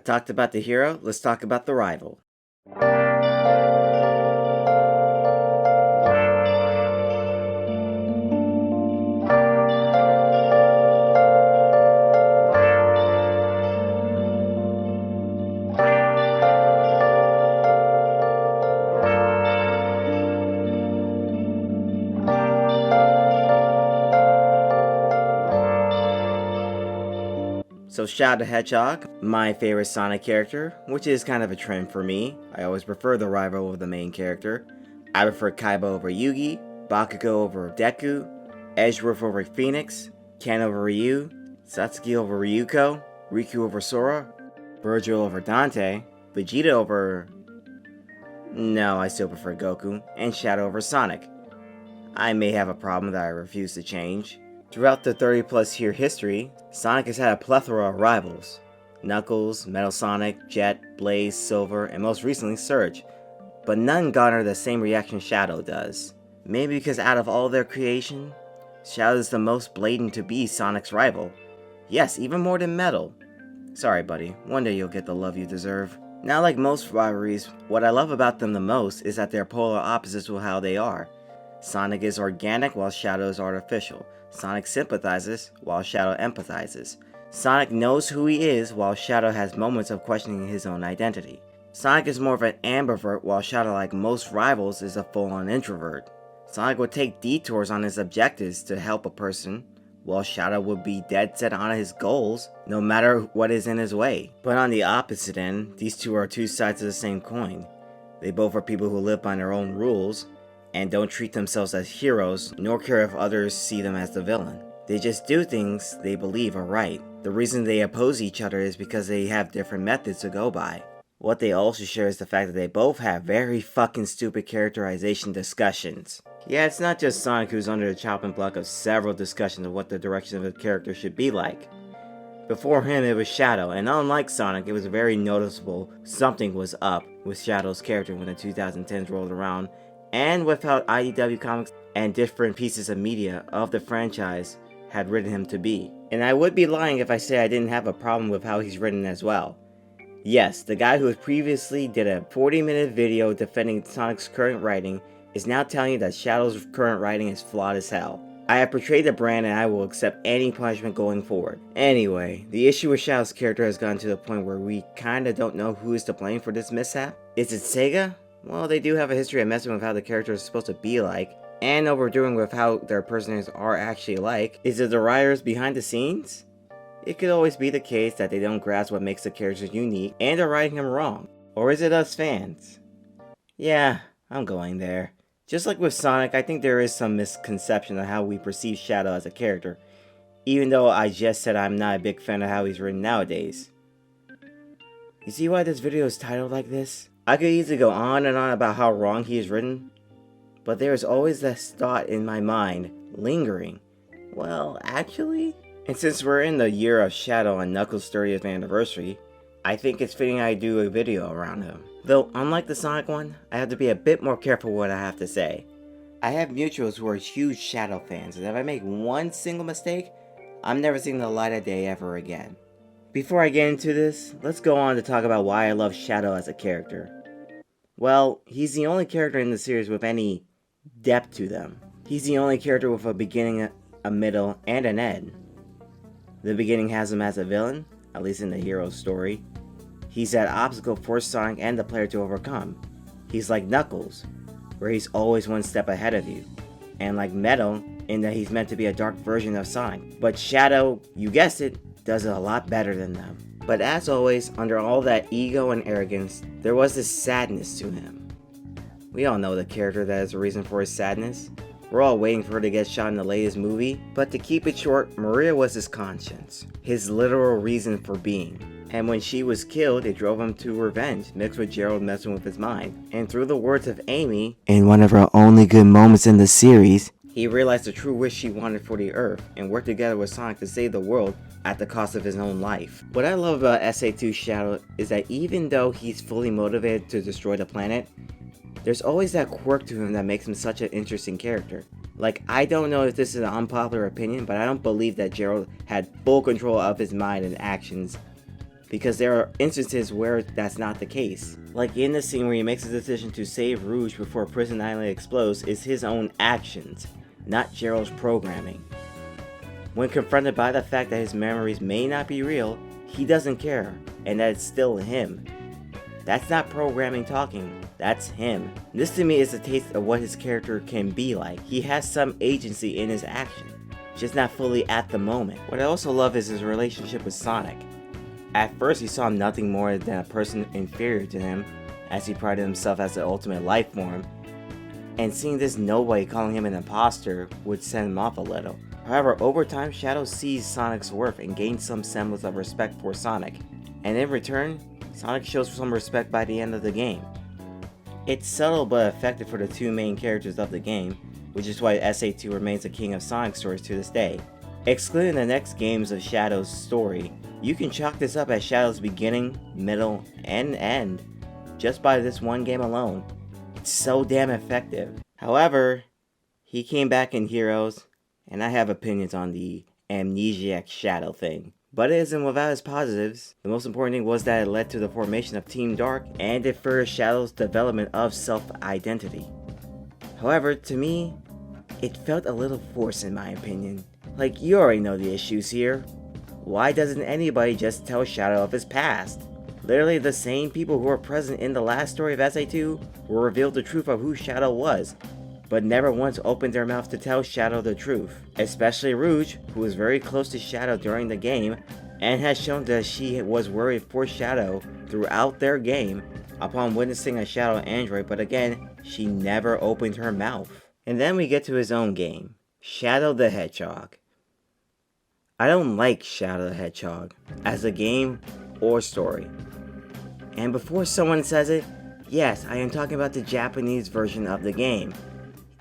talked about the hero, let's talk about the rival. So Shadow the Hedgehog, my favorite Sonic character, which is kind of a trend for me. I always prefer the rival over the main character. I prefer Kaiba over Yugi, Bakugo over Deku, Edgeworth over Phoenix, Ken over Ryu, Satsuki over Ryuko, Riku over Sora, Virgil over Dante, Vegeta over... No, I still prefer Goku, and Shadow over Sonic. I may have a problem that I refuse to change. Throughout the 30 plus year history, Sonic has had a plethora of rivals. Knuckles, Metal Sonic, Jet, Blaze, Silver, and most recently Surge. But none garner the same reaction Shadow does. Maybe because out of all their creation, Shadow is the most blatant to be Sonic's rival. Yes, even more than Metal. Sorry buddy, one day you'll get the love you deserve. Now like most rivalries, what I love about them the most is that they're polar opposites with how they are. Sonic is organic while Shadow is artificial. Sonic sympathizes while Shadow empathizes. Sonic knows who he is while Shadow has moments of questioning his own identity. Sonic is more of an ambivert while Shadow, like most rivals, is a full-on introvert. Sonic would take detours on his objectives to help a person, while Shadow would be dead set on his goals no matter what is in his way. But on the opposite end, these two are two sides of the same coin. They both are people who live by their own rules, and don't treat themselves as heroes, nor care if others see them as the villain. They just do things they believe are right. The reason they oppose each other is because they have different methods to go by. What they also share is the fact that they both have very fucking stupid characterization discussions. Yeah, it's not just Sonic who's under the chopping block of several discussions of what the direction of a character should be like. Before him it was Shadow, and unlike Sonic, it was very noticeable something was up with Shadow's character when the 2010s rolled around, and with how IDW Comics and different pieces of media of the franchise had written him to be. And I would be lying if I say I didn't have a problem with how he's written as well. Yes, the guy who previously did a 40-minute video defending Sonic's current writing is now telling you that Shadow's current writing is flawed as hell. I have portrayed the brand and I will accept any punishment going forward. Anyway, the issue with Shadow's character has gotten to the point where we kinda don't know who is to blame for this mishap. Is it Sega? Well, they do have a history of messing with how the character is supposed to be like, and overdoing with how their personages are actually like. Is it the writers behind the scenes? It could always be the case that they don't grasp what makes the characters unique, and are writing them wrong. Or is it us fans? Yeah, I'm going there. Just like with Sonic, I think there is some misconception of how we perceive Shadow as a character, even though I just said I'm not a big fan of how he's written nowadays. You see why this video is titled like this? I could easily go on and on about how wrong he is written, but there is always this thought in my mind, lingering. Well, actually? And since we're in the year of Shadow on Knuckles' 30th anniversary, I think it's fitting I do a video around him. Though, unlike the Sonic one, I have to be a bit more careful what I have to say. I have mutuals who are huge Shadow fans, and if I make one single mistake, I'm never seeing the light of day ever again. Before I get into this, let's go on to talk about why I love Shadow as a character. Well, he's the only character in the series with any depth to them. He's the only character with a beginning, a middle, and an end. The beginning has him as a villain, at least in the hero's story. He's that obstacle for Sonic and the player to overcome. He's like Knuckles, where he's always one step ahead of you. And like Metal, in that he's meant to be a dark version of Sonic. But Shadow, you guessed it, does it a lot better than them. But as always, under all that ego and arrogance, there was this sadness to him. We all know the character that is the reason for his sadness. We're all waiting for her to get shot in the latest movie. But to keep it short, Maria was his conscience, his literal reason for being. And when she was killed, it drove him to revenge, mixed with Gerald messing with his mind. And through the words of Amy, in one of her only good moments in the series, he realized the true wish she wanted for the Earth, and worked together with Sonic to save the world at the cost of his own life. What I love about SA2 Shadow is that even though he's fully motivated to destroy the planet, there's always that quirk to him that makes him such an interesting character. Like, I don't know if this is an unpopular opinion, but I don't believe that Gerald had full control of his mind and actions because there are instances where that's not the case. Like in the scene where he makes a decision to save Rouge before Prison Island explodes is his own actions, not Gerald's programming. When confronted by the fact that his memories may not be real, he doesn't care, and that it's still him. That's not programming talking, that's him. This to me is a taste of what his character can be like. He has some agency in his action, just not fully at the moment. What I also love is his relationship with Sonic. At first he saw him nothing more than a person inferior to him, as he prided himself as the ultimate life form, and seeing this nobody calling him an imposter would send him off a little. However, over time Shadow sees Sonic's worth and gains some semblance of respect for Sonic, and in return, Sonic shows some respect by the end of the game. It's subtle but effective for the two main characters of the game, which is why SA2 remains the king of Sonic stories to this day. Excluding the next games of Shadow's story, you can chalk this up as Shadow's beginning, middle, and end, just by this one game alone. It's so damn effective. However, he came back in Heroes, and I have opinions on the amnesiac Shadow thing. But it isn't without its positives. The most important thing was that it led to the formation of Team Dark, and it furthered Shadow's development of self-identity. However, to me, it felt a little forced in my opinion. Like, you already know the issues here. Why doesn't anybody just tell Shadow of his past? Literally the same people who were present in the last story of SA2 were revealed the truth of who Shadow was, but never once opened their mouth to tell Shadow the truth. Especially Rouge, who was very close to Shadow during the game, and has shown that she was worried for Shadow throughout their game upon witnessing a Shadow android, but again, she never opened her mouth. And then we get to his own game, Shadow the Hedgehog. I don't like Shadow the Hedgehog as a game or story. And before someone says it, yes, I am talking about the Japanese version of the game.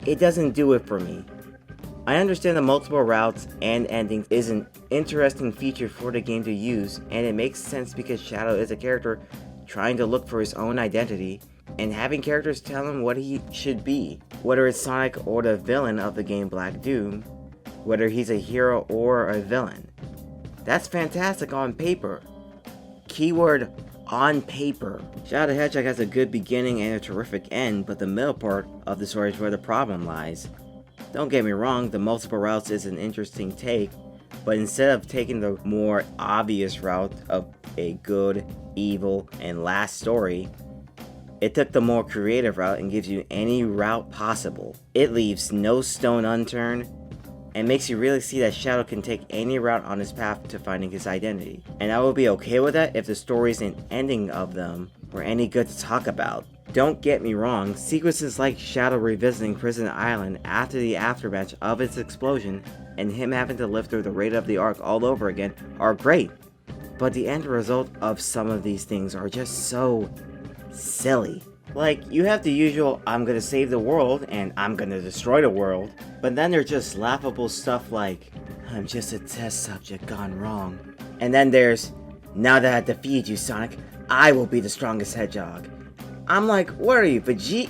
It doesn't do it for me. I understand the multiple routes and endings is an interesting feature for the game to use, and it makes sense because Shadow is a character trying to look for his own identity, and having characters tell him what he should be, whether it's Sonic or the villain of the game Black Doom, whether he's a hero or a villain. That's fantastic on paper. Keyword on paper. Shadow the Hedgehog has a good beginning and a terrific end, but the middle part of the story is where the problem lies. Don't get me wrong, the multiple routes is an interesting take, but instead of taking the more obvious route of a good, evil, and last story, it took the more creative route and gives you any route possible. It leaves no stone unturned, and makes you really see that Shadow can take any route on his path to finding his identity. And I would be okay with that if the stories and ending of them were any good to talk about. Don't get me wrong, sequences like Shadow revisiting Prison Island after the aftermath of its explosion, and him having to live through the Raid of the Ark all over again are great. But the end result of some of these things are just so silly. Like, you have the usual, I'm gonna save the world, and I'm gonna destroy the world. But then there's just laughable stuff like, I'm just a test subject gone wrong. And then there's, now that I defeated you, Sonic, I will be the strongest hedgehog. I'm like, what are you, Vegeta?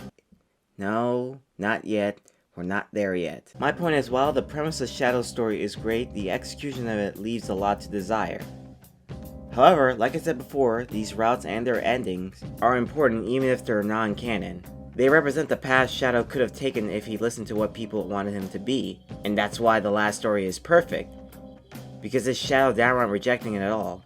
No, not yet. We're not there yet. My point is, while the premise of Shadow's story is great, the execution of it leaves a lot to desire. However, like I said before, these routes and their endings are important even if they're non-canon. They represent the path Shadow could have taken if he listened to what people wanted him to be, and that's why the last story is perfect, because it's Shadow downright rejecting it all.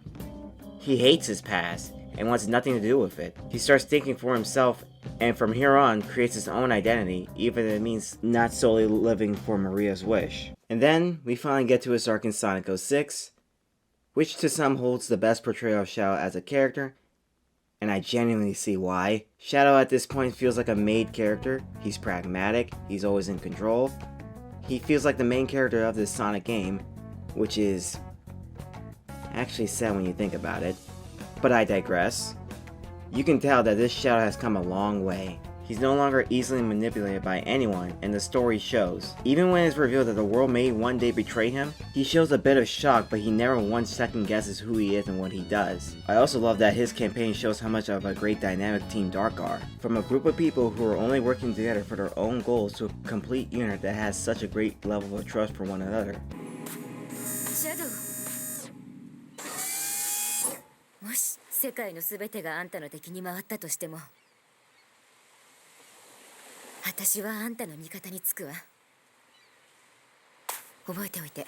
He hates his past, and wants nothing to do with it. He starts thinking for himself, and from here on creates his own identity, even if it means not solely living for Maria's wish. And then, we finally get to his arc in Sonic 06, which to some holds the best portrayal of Shadow as a character, and I genuinely see why. Shadow at this point feels like a made character. He's pragmatic, he's always in control. He feels like the main character of this Sonic game, which is actually sad when you think about it. But I digress. You can tell that this Shadow has come a long way. He's no longer easily manipulated by anyone, and the story shows. Even when it's revealed that the world may one day betray him, he shows a bit of shock, but he never once second guesses who he is and what he does. I also love that his campaign shows how much of a great dynamic Team Dark are. From a group of people who are only working together for their own goals to a complete unit that has such a great level of trust for one another. Shadow. もし世界のすべてがあんたの敵に回ったとしても、私はあんたの味方につくわ。覚えておいて。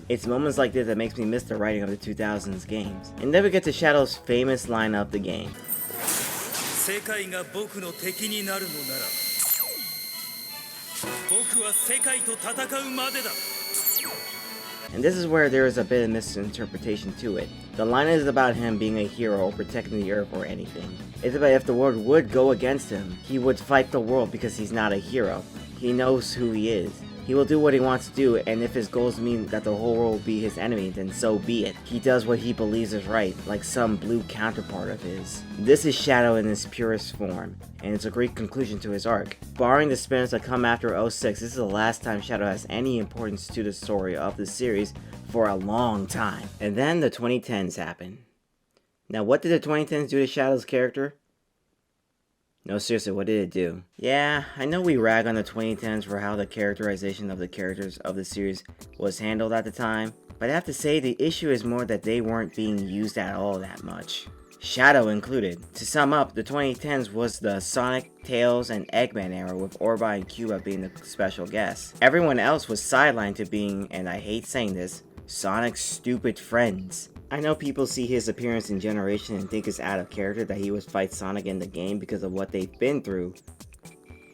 It's moments like this that makes me miss the writing of the 2000s games. And then we get to Shadow's famous line of the game. 世界が僕の敵になるのなら、僕は世界と戦うまでだ。 And this is where there is a bit of misinterpretation to it. The line isn't about him being a hero or protecting the earth or anything. It's about if the world would go against him, he would fight the world because he's not a hero. He knows who he is. He will do what he wants to do, and if his goals mean that the whole world will be his enemy, then so be it. He does what he believes is right, like some blue counterpart of his. This is Shadow in his purest form, and it's a great conclusion to his arc. Barring the spin-offs that come after 06, this is the last time Shadow has any importance to the story of the series for a long time. And then the 2010s happen. Now what did the 2010s do to Shadow's character? No, seriously, what did it do? Yeah, I know we rag on the 2010s for how the characterization of the characters of the series was handled at the time, but I have to say the issue is more that they weren't being used at all that much. Shadow included. To sum up, the 2010s was the Sonic, Tails, and Eggman era with Orba and Cuba being the special guests. Everyone else was sidelined to being, and I hate saying this, Sonic's stupid friends. I know people see his appearance in Generation and think it's out of character that he would fight Sonic in the game because of what they've been through,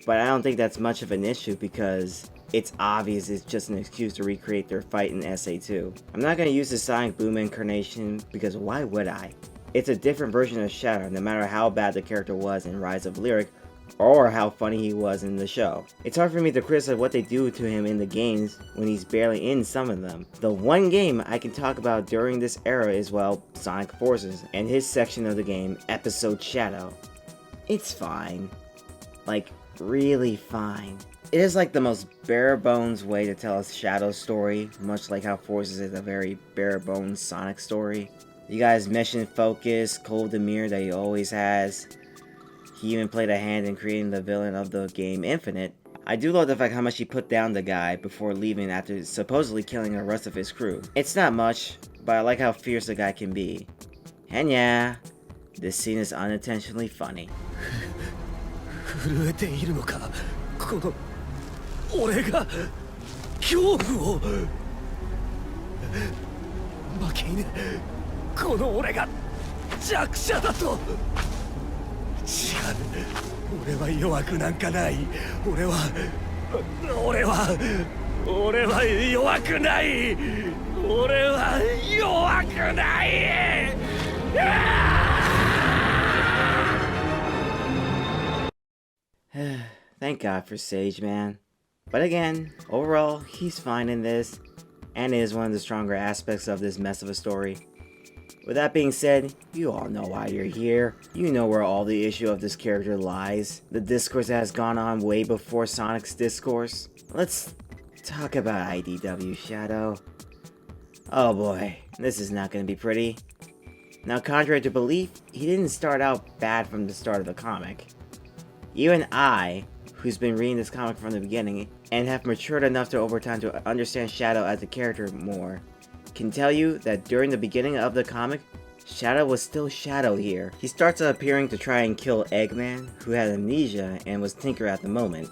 but I don't think that's much of an issue because it's obvious it's just an excuse to recreate their fight in SA2. I'm not going to use the Sonic Boom incarnation because why would I? It's a different version of Shadow no matter how bad the character was in Rise of Lyric or how funny he was in the show. It's hard for me to criticize what they do to him in the games when he's barely in some of them. The one game I can talk about during this era is, well, Sonic Forces and his section of the game, Episode Shadow. It's fine. Like, really fine. It is like the most bare bones way to tell a Shadow story, much like how Forces is a very bare bones Sonic story. You guys mission focus, cold demeanor that he always has. He even played a hand in creating the villain of the game Infinite. I do love the fact how much he put down the guy before leaving after supposedly killing the rest of his crew. It's not much, but I like how fierce the guy can be. And yeah, this scene is unintentionally funny. 震えているのか、この俺が恐怖を。負け犬、この俺が弱者だと。違う、俺は弱くなんかない。俺は弱くない。俺は弱くない。Thank God for Sage, man. But again, overall, he's fine in this, and is one of the stronger aspects of this mess of a story. With that being said, you all know why you're here. You know where all the issue of this character lies. The discourse that has gone on way before Sonic's discourse. Let's talk about IDW Shadow. Oh boy, this is not going to be pretty. Now, contrary to belief, he didn't start out bad from the start of the comic. Even I, who's been reading this comic from the beginning, and have matured enough to over time to understand Shadow as a character more, can tell you that during the beginning of the comic, Shadow was still Shadow here. He starts appearing to try and kill Eggman, who had amnesia and was Tinker at the moment.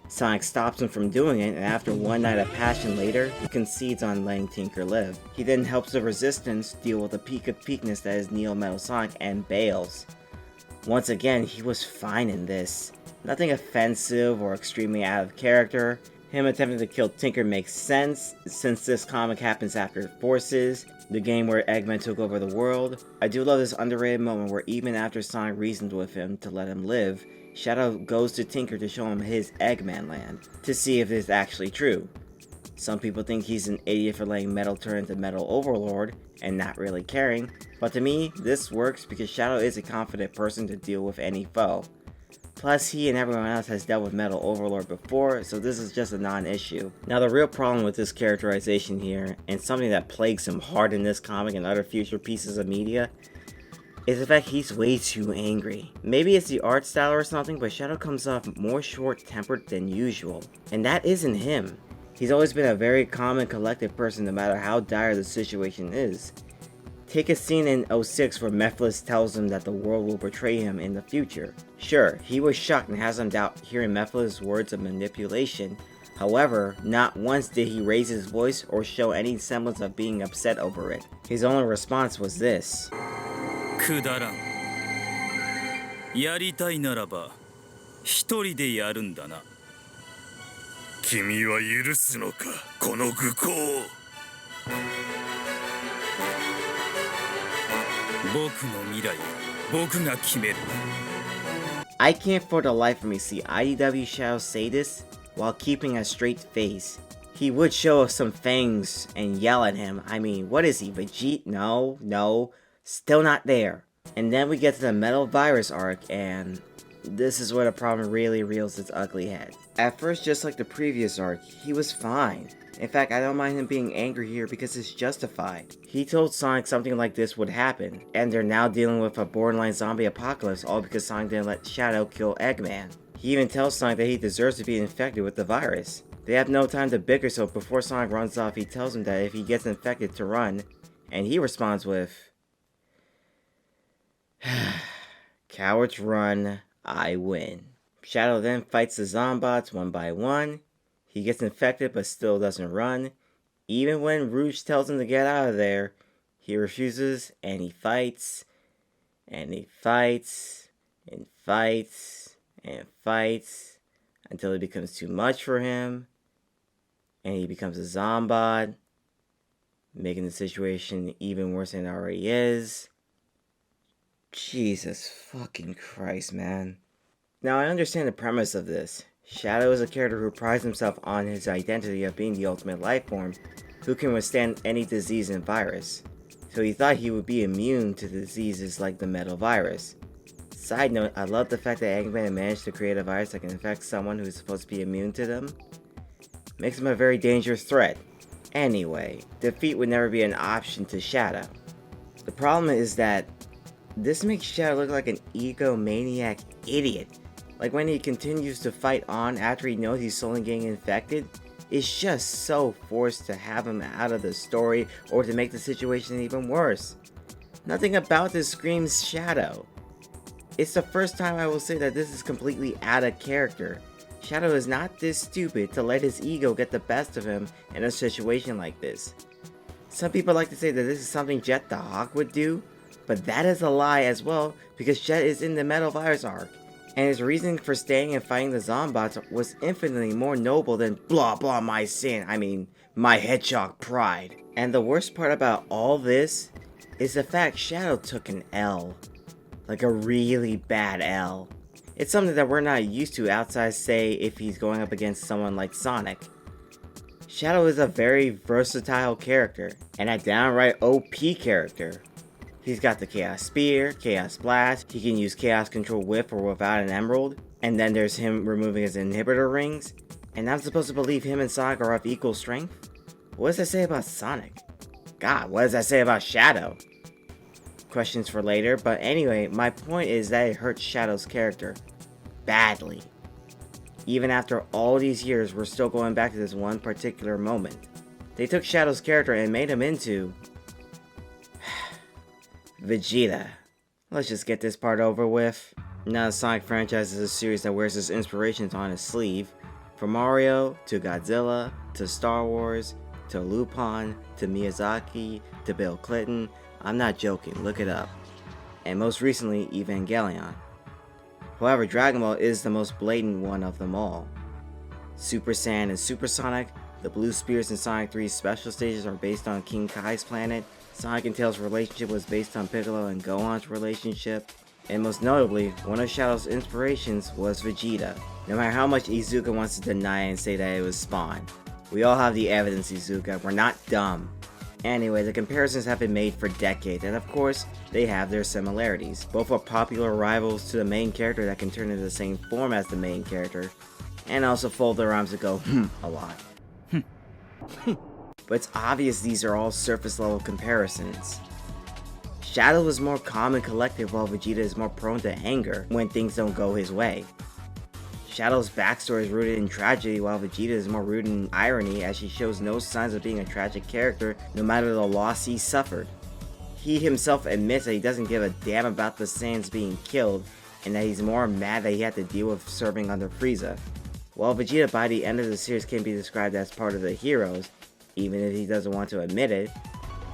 Sonic stops him from doing it, and after one night of passion later, he concedes on letting Tinker live. He then helps the Resistance deal with the peak of peakness that is Neo Metal Sonic and bails. Once again, he was fine in this. Nothing offensive or extremely out of character. Him attempting to kill Tinker makes sense, since this comic happens after Forces, the game where Eggman took over the world. I do love this underrated moment where even after Sonic reasons with him to let him live, Shadow goes to Tinker to show him his Eggman land, to see if it's actually true. Some people think he's an idiot for letting Metal turn into Metal Overlord, and not really caring, but to me, this works because Shadow is a confident person to deal with any foe. Plus, he and everyone else has dealt with Metal Overlord before, so this is just a non-issue. Now, the real problem with this characterization here, and something that plagues him hard in this comic and other future pieces of media, is the fact he's way too angry. Maybe it's the art style or something, but Shadow comes off more short-tempered than usual. And that isn't him. He's always been a very calm and collected person no matter how dire the situation is. Take a scene in 06 where Mephiles tells him that the world will betray him in the future. Sure, he was shocked and has some doubt hearing Mephiles' words of manipulation. However, not once did he raise his voice or show any semblance of being upset over it. His only response was this. くだらん。やりたいならば一人でやるんだな。君は許すのか、この愚行を。僕の未来は僕が決める。I can't for the life of me see IDW Shadow say this while keeping a straight face. He would show us some fangs and yell at him. I mean, what is he, Vegeta? No, still not there. And then we get to the Metal Virus arc, and this is where the problem really rears its ugly head. At first, just like the previous arc, he was fine. In fact, I don't mind him being angry here because it's justified. He told Sonic something like this would happen, and they're now dealing with a borderline zombie apocalypse all because Sonic didn't let Shadow kill Eggman. He even tells Sonic that he deserves to be infected with the virus. They have no time to bicker, so before Sonic runs off, he tells him that if he gets infected to run, and he responds with, "Cowards run, I win." Shadow then fights the Zombots one by one. He gets infected but still doesn't run. Even when Rouge tells him to get out of there, he refuses and he fights. And he fights and fights and fights until it becomes too much for him. And he becomes a Zombot, making the situation even worse than it already is. Jesus fucking Christ, man. Now I understand the premise of this. Shadow is a character who prides himself on his identity of being the ultimate life form, who can withstand any disease and virus. So he thought he would be immune to diseases like the Metal Virus. Side note, I love the fact that Eggman managed to create a virus that can infect someone who's supposed to be immune to them. Makes him a very dangerous threat. Anyway, defeat would never be an option to Shadow. The problem is that this makes Shadow look like an egomaniac idiot. Like when he continues to fight on after he knows he's slowly getting infected, it's just so forced to have him out of the story or to make the situation even worse. Nothing about this screams Shadow. It's the first time I will say that this is completely out of character. Shadow is not this stupid to let his ego get the best of him in a situation like this. Some people like to say that this is something Jet the Hawk would do, but that is a lie as well because Jet is in the Metal Virus arc. And his reasoning for staying and fighting the Zombots was infinitely more noble than blah blah my sin, my hedgehog pride. And the worst part about all this is the fact Shadow took an L. Like a really bad L. It's something that we're not used to outside, say, if he's going up against someone like Sonic. Shadow is a very versatile character, and a downright OP character. He's got the Chaos Spear, Chaos Blast, he can use Chaos Control with or without an Emerald, and then there's him removing his inhibitor rings, and I'm supposed to believe him and Sonic are of equal strength? What does that say about Sonic? God, what does that say about Shadow? Questions for later, but anyway, my point is that it hurts Shadow's character. Badly. Even after all these years, we're still going back to this one particular moment. They took Shadow's character and made him into Vegeta. Let's just get this part over with. Now the Sonic franchise is a series that wears its inspirations on its sleeve. From Mario, to Godzilla, to Star Wars, to Lupin, to Miyazaki, to Bill Clinton. I'm not joking, look it up. And most recently, Evangelion. However, Dragon Ball is the most blatant one of them all. Super Saiyan and Super Sonic, the Blue Spears in Sonic 3's special stages are based on King Kai's planet. Sonic and Tails' relationship was based on Piccolo and Gohan's relationship. And most notably, one of Shadow's inspirations was Vegeta. No matter how much Iizuka wants to deny and say that it was Spawn. We all have the evidence, Iizuka, we're not dumb. Anyway, the comparisons have been made for decades, and of course, they have their similarities. Both are popular rivals to the main character that can turn into the same form as the main character, and also fold their arms and go, a lot. But it's obvious these are all surface level comparisons. Shadow is more calm and collected while Vegeta is more prone to anger when things don't go his way. Shadow's backstory is rooted in tragedy while Vegeta is more rooted in irony as he shows no signs of being a tragic character no matter the loss he suffered. He himself admits that he doesn't give a damn about the Saiyans being killed and that he's more mad that he had to deal with serving under Frieza. While Vegeta by the end of the series can be described as part of the heroes, even if he doesn't want to admit it,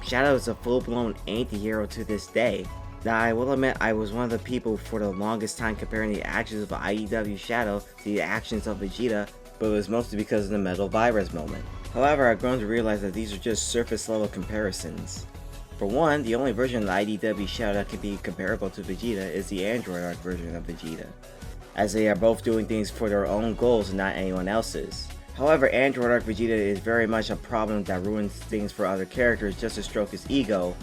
Shadow is a full-blown anti-hero to this day. Now I will admit I was one of the people for the longest time comparing the actions of IDW Shadow to the actions of Vegeta, but it was mostly because of the Metal Virus moment. However, I've grown to realize that these are just surface level comparisons. For one, the only version of the IDW Shadow that can be comparable to Vegeta is the Android Arc version of Vegeta, as they are both doing things for their own goals and not anyone else's. However, Android Arc Vegeta is very much a problem that ruins things for other characters just to stroke his ego,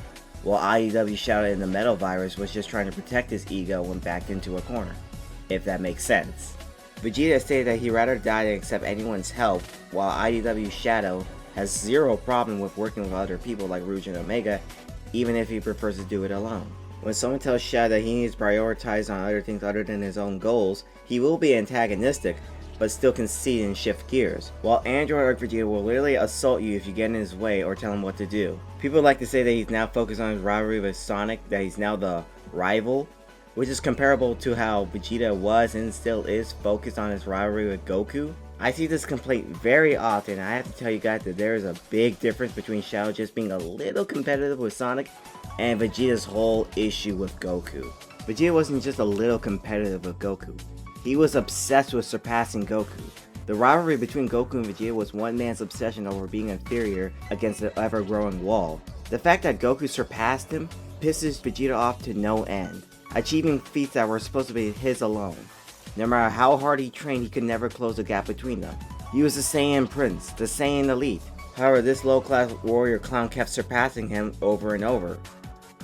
while IDW Shadow in the Metal Virus was just trying to protect his ego when backed into a corner, if that makes sense. Vegeta stated that he'd rather die than accept anyone's help, while IDW Shadow has zero problem with working with other people like Rouge and Omega, even if he prefers to do it alone. When someone tells Shadow that he needs to prioritize on other things other than his own goals, he will be antagonistic, but still concede and shift gears, while Android Arc Vegeta will literally assault you if you get in his way or tell him what to do. People like to say that he's now focused on his rivalry with Sonic, that he's now the rival, which is comparable to how Vegeta was and still is focused on his rivalry with Goku. I see this complaint very often, and I have to tell you guys that there is a big difference between Shadow just being a little competitive with Sonic and Vegeta's whole issue with Goku. Vegeta wasn't just a little competitive with Goku. He was obsessed with surpassing Goku. The rivalry between Goku and Vegeta was one man's obsession over being inferior against the ever-growing wall. The fact that Goku surpassed him pisses Vegeta off to no end, achieving feats that were supposed to be his alone. No matter how hard he trained, he could never close the gap between them. He was the Saiyan Prince, the Saiyan Elite. However, this low-class warrior clown kept surpassing him over and over,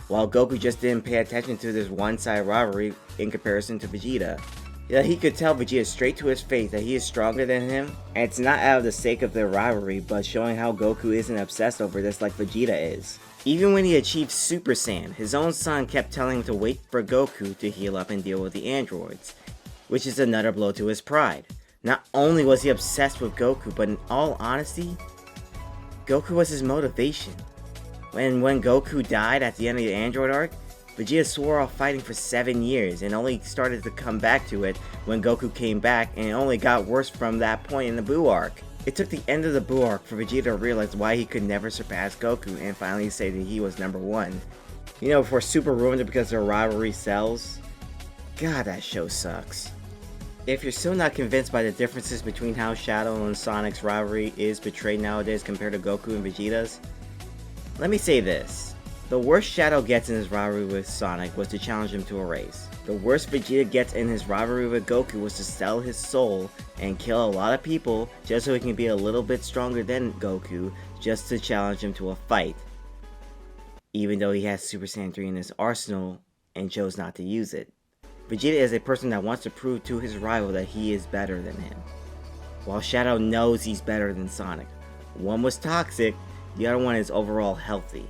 while Goku just didn't pay attention to this one-sided rivalry in comparison to Vegeta. Yeah, he could tell Vegeta straight to his face that he is stronger than him, and it's not out of the sake of their rivalry, but showing how Goku isn't obsessed over this like Vegeta is. Even when he achieved Super Saiyan, his own son kept telling him to wait for Goku to heal up and deal with the androids, which is another blow to his pride. Not only was he obsessed with Goku, but in all honesty, Goku was his motivation. When Goku died at the end of the Android arc, Vegeta swore off fighting for 7 years and only started to come back to it when Goku came back, and it only got worse from that point in the Buu arc. It took the end of the Buu arc for Vegeta to realize why he could never surpass Goku and finally say that he was number one. You know, before Super ruined it because their rivalry sells. God, that show sucks. If you're still not convinced by the differences between how Shadow and Sonic's rivalry is portrayed nowadays compared to Goku and Vegeta's, let me say this. The worst Shadow gets in his rivalry with Sonic was to challenge him to a race. The worst Vegeta gets in his rivalry with Goku was to sell his soul and kill a lot of people just so he can be a little bit stronger than Goku just to challenge him to a fight. Even though he has Super Saiyan 3 in his arsenal and chose not to use it. Vegeta is a person that wants to prove to his rival that he is better than him, while Shadow knows he's better than Sonic. One was toxic, the other one is overall healthy.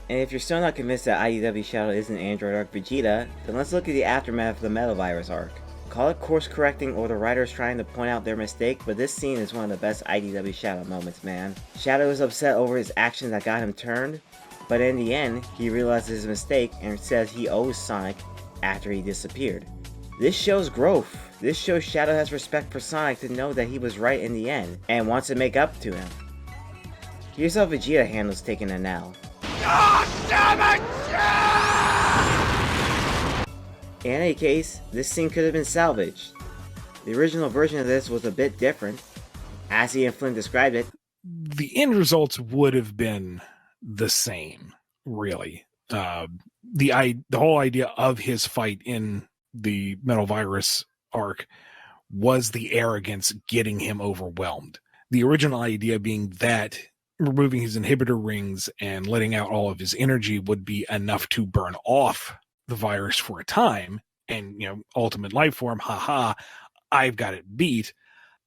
And if you're still not convinced that IDW Shadow isn't Android Arc Vegeta, then let's look at the aftermath of the Metal Virus arc. Call it course correcting or the writers trying to point out their mistake, but this scene is one of the best IDW Shadow moments, man. Shadow is upset over his actions that got him turned, but in the end, he realizes his mistake and says he owes Sonic after he disappeared. This shows growth. This shows Shadow has respect for Sonic to know that he was right in the end, and wants to make up to him. Here's how Vegeta handles taking an L. God damn it! In any case, this scene could have been salvaged. The original version of this was a bit different. As he and Flynn described it, the end results would have been the same, really. The whole idea of his fight in the Metal Virus arc was the arrogance getting him overwhelmed. The original idea being that removing his inhibitor rings and letting out all of his energy would be enough to burn off the virus for a time, and, you know, ultimate life form, haha, I've got it beat,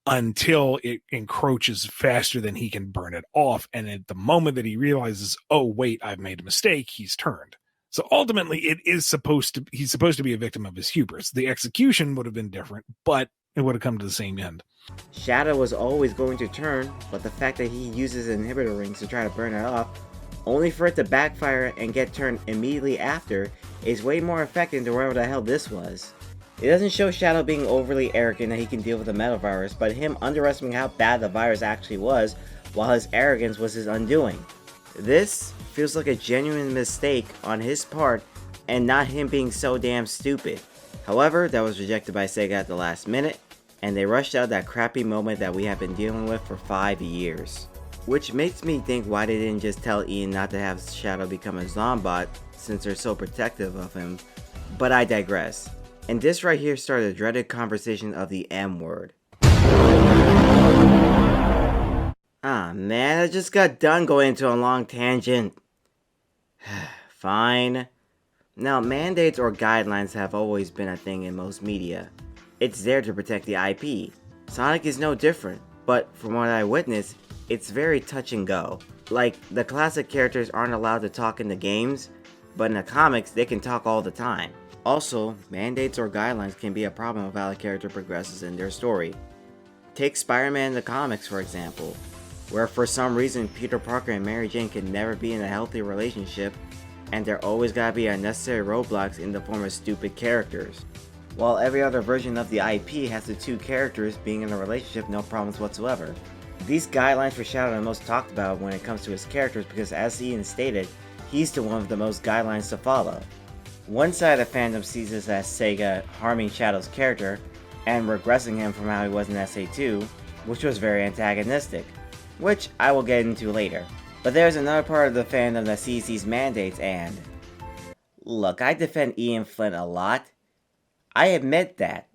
until it encroaches faster than he can burn it off. And at the moment that he realizes, oh wait, I've made a mistake, he's turned. So ultimately, he's supposed to be a victim of his hubris. The execution would have been different, but it would have come to the same end. Shadow was always going to turn, but the fact that he uses inhibitor rings to try to burn it off, only for it to backfire and get turned immediately after, is way more effective than whatever the hell this was. It doesn't show Shadow being overly arrogant that he can deal with the metal virus, but him underestimating how bad the virus actually was, while his arrogance was his undoing. This feels like a genuine mistake on his part, and not him being so damn stupid. However, that was rejected by Sega at the last minute, and they rushed out that crappy moment that we have been dealing with for 5 years. Which makes me think why they didn't just tell Ian not to have Shadow become a Zombot, since they're so protective of him. But I digress. And this right here started the dreaded conversation of the M word. Ah man, I just got done going into a long tangent. Fine. Now, mandates or guidelines have always been a thing in most media. It's there to protect the IP. Sonic is no different, but from what I witnessed, it's very touch and go. Like, the classic characters aren't allowed to talk in the games, but in the comics, they can talk all the time. Also, mandates or guidelines can be a problem if how a character progresses in their story. Take Spider-Man in the comics, for example, where for some reason Peter Parker and Mary Jane can never be in a healthy relationship, and there always gotta be unnecessary roadblocks in the form of stupid characters. While every other version of the IP has the two characters being in a relationship no problems whatsoever. These guidelines for Shadow are the most talked about when it comes to his characters because, as Ian stated, he's the one with the most guidelines to follow. One side of the fandom sees this as Sega harming Shadow's character and regressing him from how he was in SA2, which was very antagonistic, which I will get into later. But there's another part of the fandom that sees these mandates and... Look, I defend Ian Flynn a lot. I admit that.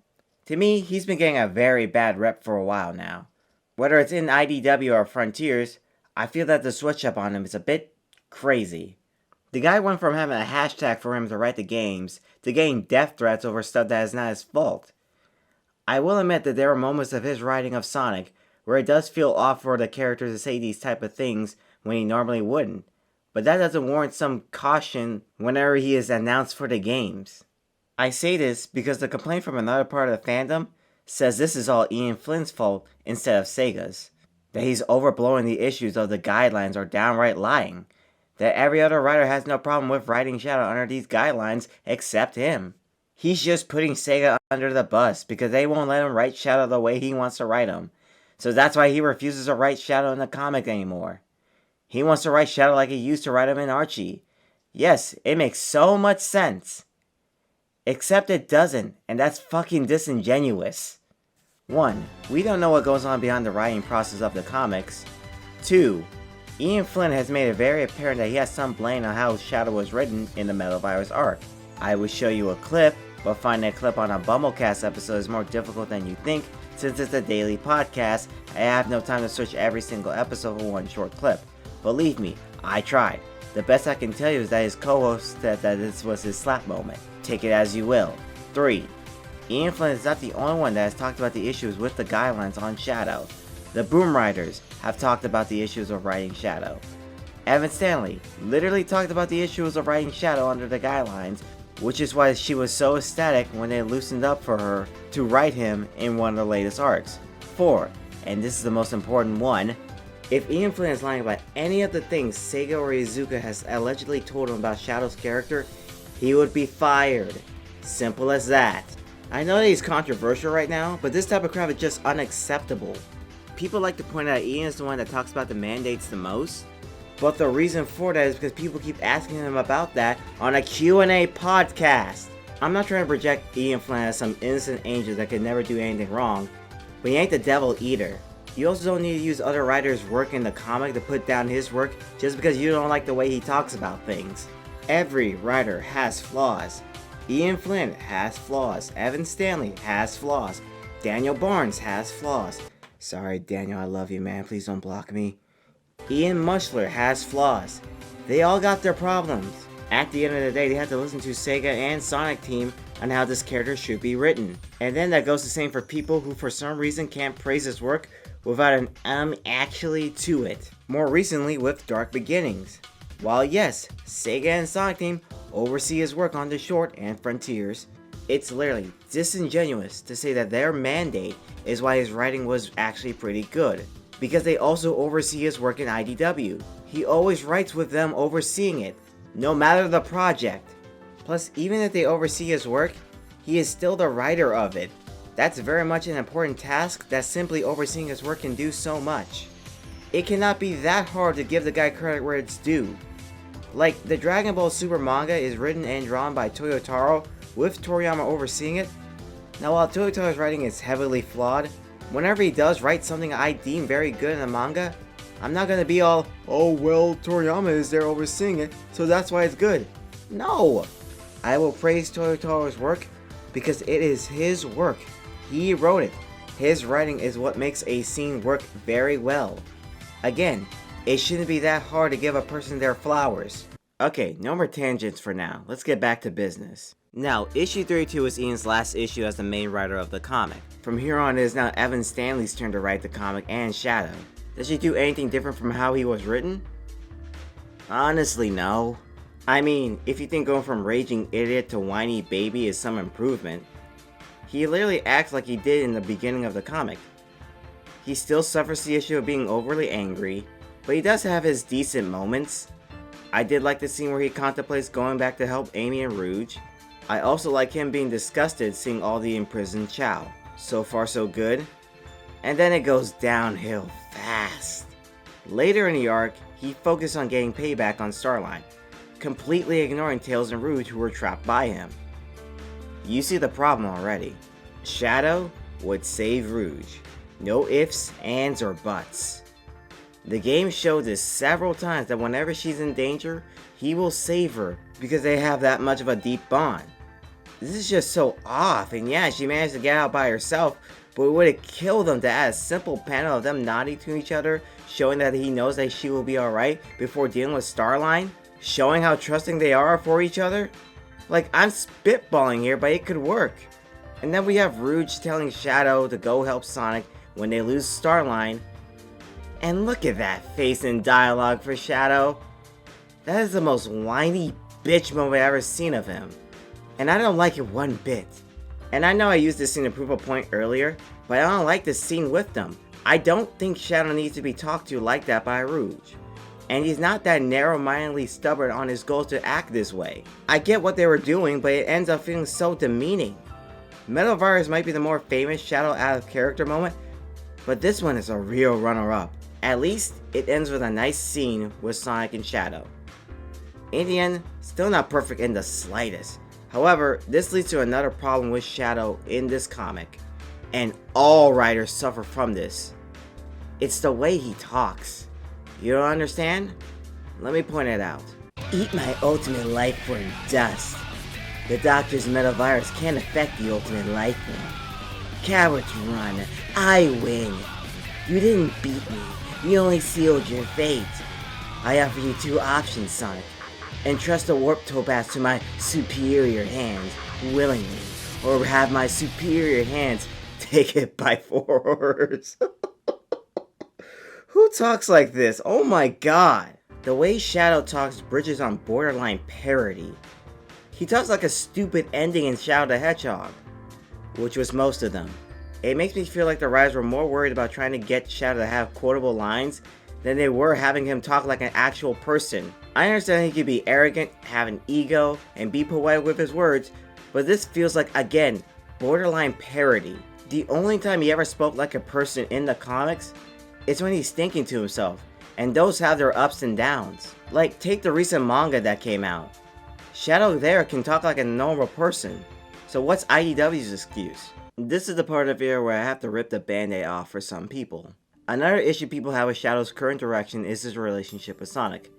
To me, he's been getting a very bad rep for a while now. Whether it's in IDW or Frontiers, I feel that the switch up on him is a bit crazy. The guy went from having a hashtag for him to write the games, to getting death threats over stuff that is not his fault. I will admit that there are moments of his writing of Sonic where it does feel off for the character to say these type of things when he normally wouldn't, but that doesn't warrant some caution whenever he is announced for the games. I say this because the complaint from another part of the fandom says this is all Ian Flynn's fault instead of Sega's. That he's overblowing the issues of the guidelines or downright lying. That every other writer has no problem with writing Shadow under these guidelines except him. He's just putting Sega under the bus because they won't let him write Shadow the way he wants to write him. So that's why he refuses to write Shadow in the comic anymore. He wants to write Shadow like he used to write him in Archie. Yes, it makes so much sense. Except it doesn't, and that's fucking disingenuous. 1. We don't know what goes on behind the writing process of the comics. 2. Ian Flynn has made it very apparent that he has some blame on how Shadow was written in the Metal Virus arc. I would show you a clip, but finding a clip on a Bumblecast episode is more difficult than you think, since it's a daily podcast. I have no time to search every single episode for one short clip. Believe me, I tried. The best I can tell you is that his co-host said that this was his slap moment. Take it as you will. 3. Ian Flynn is not the only one that has talked about the issues with the guidelines on Shadow. The Boom Writers have talked about the issues of writing Shadow. Evan Stanley literally talked about the issues of writing Shadow under the guidelines, which is why she was so ecstatic when they loosened up for her to write him in one of the latest arcs. 4. And this is the most important one. If Ian Flynn is lying about any of the things Sega or Iizuka has allegedly told him about Shadow's character, he would be fired. Simple as that. I know that he's controversial right now, but this type of crap is just unacceptable. People like to point out Ian is the one that talks about the mandates the most, but the reason for that is because people keep asking him about that on a Q&A podcast. I'm not trying to project Ian Flynn as some innocent angel that could never do anything wrong, but he ain't the devil either. You also don't need to use other writers' work in the comic to put down his work just because you don't like the way he talks about things. Every writer has flaws. Ian Flynn has flaws. Evan Stanley has flaws. Daniel Barnes has flaws. Sorry, Daniel, I love you, man. Please don't block me. Ian Mushler has flaws. They all got their problems. At the end of the day, they have to listen to Sega and Sonic Team on how this character should be written. And then that goes the same for people who for some reason can't praise his work without an actually to it. More recently with Dark Beginnings. While yes, Sega and Sonic Team oversee his work on the short and frontiers. It's literally disingenuous to say that their mandate is why his writing was actually pretty good, because they also oversee his work in IDW. He always writes with them overseeing it, no matter the project. Plus, even if they oversee his work, he is still the writer of it. That's very much an important task that simply overseeing his work can do so much. It cannot be that hard to give the guy credit where it's due. Like, the Dragon Ball Super manga is written and drawn by Toyotaro, with Toriyama overseeing it. Now, while Toyotaro's writing is heavily flawed, whenever he does write something I deem very good in the manga, I'm not gonna be all, oh well, Toriyama is there overseeing it, so that's why it's good. No! I will praise Toyotaro's work because it is his work. He wrote it. His writing is what makes a scene work very well. Again, it shouldn't be that hard to give a person their flowers. Okay, no more tangents for now. Let's get back to business. Now, issue 32 is Ian's last issue as the main writer of the comic. From here on, it is now Evan Stanley's turn to write the comic and Shadow. Does he do anything different from how he was written? Honestly, no. I mean, if you think going from raging idiot to whiny baby is some improvement, he literally acts like he did in the beginning of the comic. He still suffers the issue of being overly angry, but he does have his decent moments. I did like the scene where he contemplates going back to help Amy and Rouge. I also like him being disgusted seeing all the imprisoned Chow. So far so good. And then it goes downhill fast. Later in the arc, he focused on getting payback on Starline, completely ignoring Tails and Rouge who were trapped by him. You see the problem already. Shadow would save Rouge. No ifs, ands, or buts. The game showed this several times that whenever she's in danger, he will save her because they have that much of a deep bond. This is just so off, and yeah, she managed to get out by herself, but it would have killed them to add a simple panel of them nodding to each other, showing that he knows that she will be alright before dealing with Starline, showing how trusting they are for each other. Like, I'm spitballing here, but it could work. And then we have Rouge telling Shadow to go help Sonic when they lose Starline. And look at that face and dialogue for Shadow. That is the most whiny bitch moment I've ever seen of him. And I don't like it one bit. And I know I used this scene to prove a point earlier, but I don't like this scene with them. I don't think Shadow needs to be talked to like that by Rouge. And he's not that narrow-mindedly stubborn on his goal to act this way. I get what they were doing, but it ends up feeling so demeaning. Metal Virus might be the more famous Shadow out of character moment, but this one is a real runner-up. At least, it ends with a nice scene with Sonic and Shadow. In the end, still not perfect in the slightest. However, this leads to another problem with Shadow in this comic, and all writers suffer from this. It's the way he talks. You don't understand? Let me point it out. Eat my ultimate life form dust. The doctor's metal virus can't affect the ultimate life form. Cowards run. I win. You didn't beat me. You only sealed your fate. I offer you two options, Sonic. Entrust the warp topaz to my superior hands, willingly, or have my superior hands take it by force. Who talks like this? Oh my god. The way Shadow talks bridges on borderline parody. He talks like a stupid ending in Shadow the Hedgehog, which was most of them. It makes me feel like the writers were more worried about trying to get Shadow to have quotable lines than they were having him talk like an actual person. I understand he could be arrogant, have an ego, and be poetic with his words, but this feels like, again, borderline parody. The only time he ever spoke like a person in the comics is when he's thinking to himself, and those have their ups and downs. Like, take the recent manga that came out. Shadow there can talk like a normal person, so what's IDW's excuse? This is the part of the video where I have to rip the band-aid off for some people. Another issue people have with Shadow's current direction is his relationship with Sonic.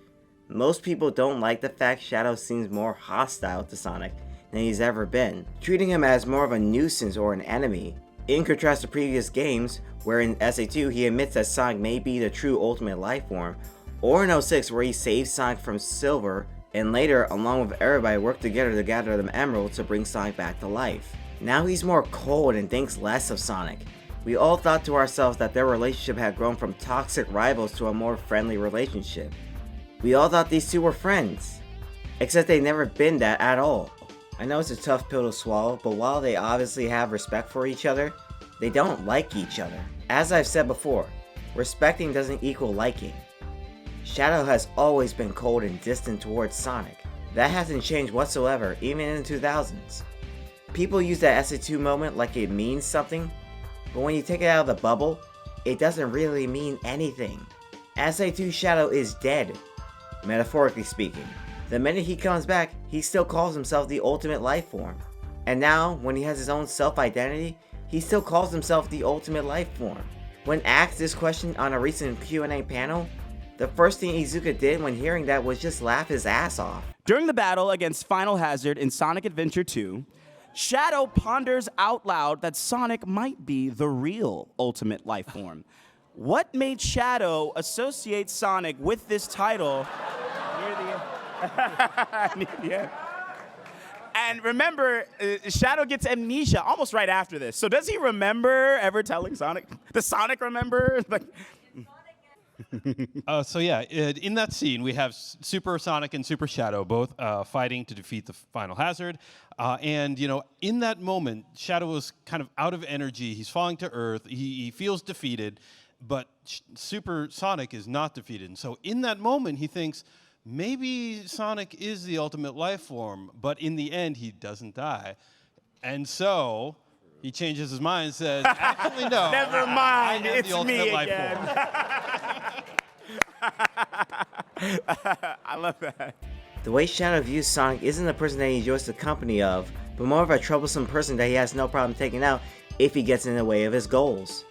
Most people don't like the fact Shadow seems more hostile to Sonic than he's ever been, treating him as more of a nuisance or an enemy. In contrast to previous games, where in SA2 he admits that Sonic may be the true ultimate life form, or in 06 where he saves Sonic from Silver, and later, along with everybody, work together to gather the emeralds to bring Sonic back to life. Now he's more cold and thinks less of Sonic. We all thought to ourselves that their relationship had grown from toxic rivals to a more friendly relationship. We all thought these two were friends. Except they've never been that at all. I know it's a tough pill to swallow, but while they obviously have respect for each other, they don't like each other. As I've said before, respecting doesn't equal liking. Shadow has always been cold and distant towards Sonic. That hasn't changed whatsoever, even in the 2000s. People use that SE2 moment like it means something, but when you take it out of the bubble, it doesn't really mean anything. SE2 Shadow is dead, metaphorically speaking. The minute he comes back, he still calls himself the ultimate life form. And now, when he has his own self-identity, he still calls himself the ultimate life form. When asked this question on a recent Q&A panel, the first thing Iizuka did when hearing that was just laugh his ass off. During the battle against Final Hazard in Sonic Adventure 2, Shadow ponders out loud that Sonic might be the real ultimate life form. What made Shadow associate Sonic with this title near the end? And remember, Shadow gets amnesia almost right after this. So does he remember ever telling Sonic? Does Sonic remember? So yeah, in that scene, we have Super Sonic and Super Shadow both fighting to defeat the Final Hazard. And, in that moment, Shadow is kind of out of energy. He's falling to Earth. He feels defeated, but Super Sonic is not defeated. And so in that moment, he thinks, maybe Sonic is the ultimate life form, but in the end, he doesn't die. And so he changes his mind and says, actually, no. Never mind, I am it's the ultimate me life again. form. I love that. The way Shadow views Sonic isn't the person that he enjoys the company of, but more of a troublesome person that he has no problem taking out if he gets in the way of his goals.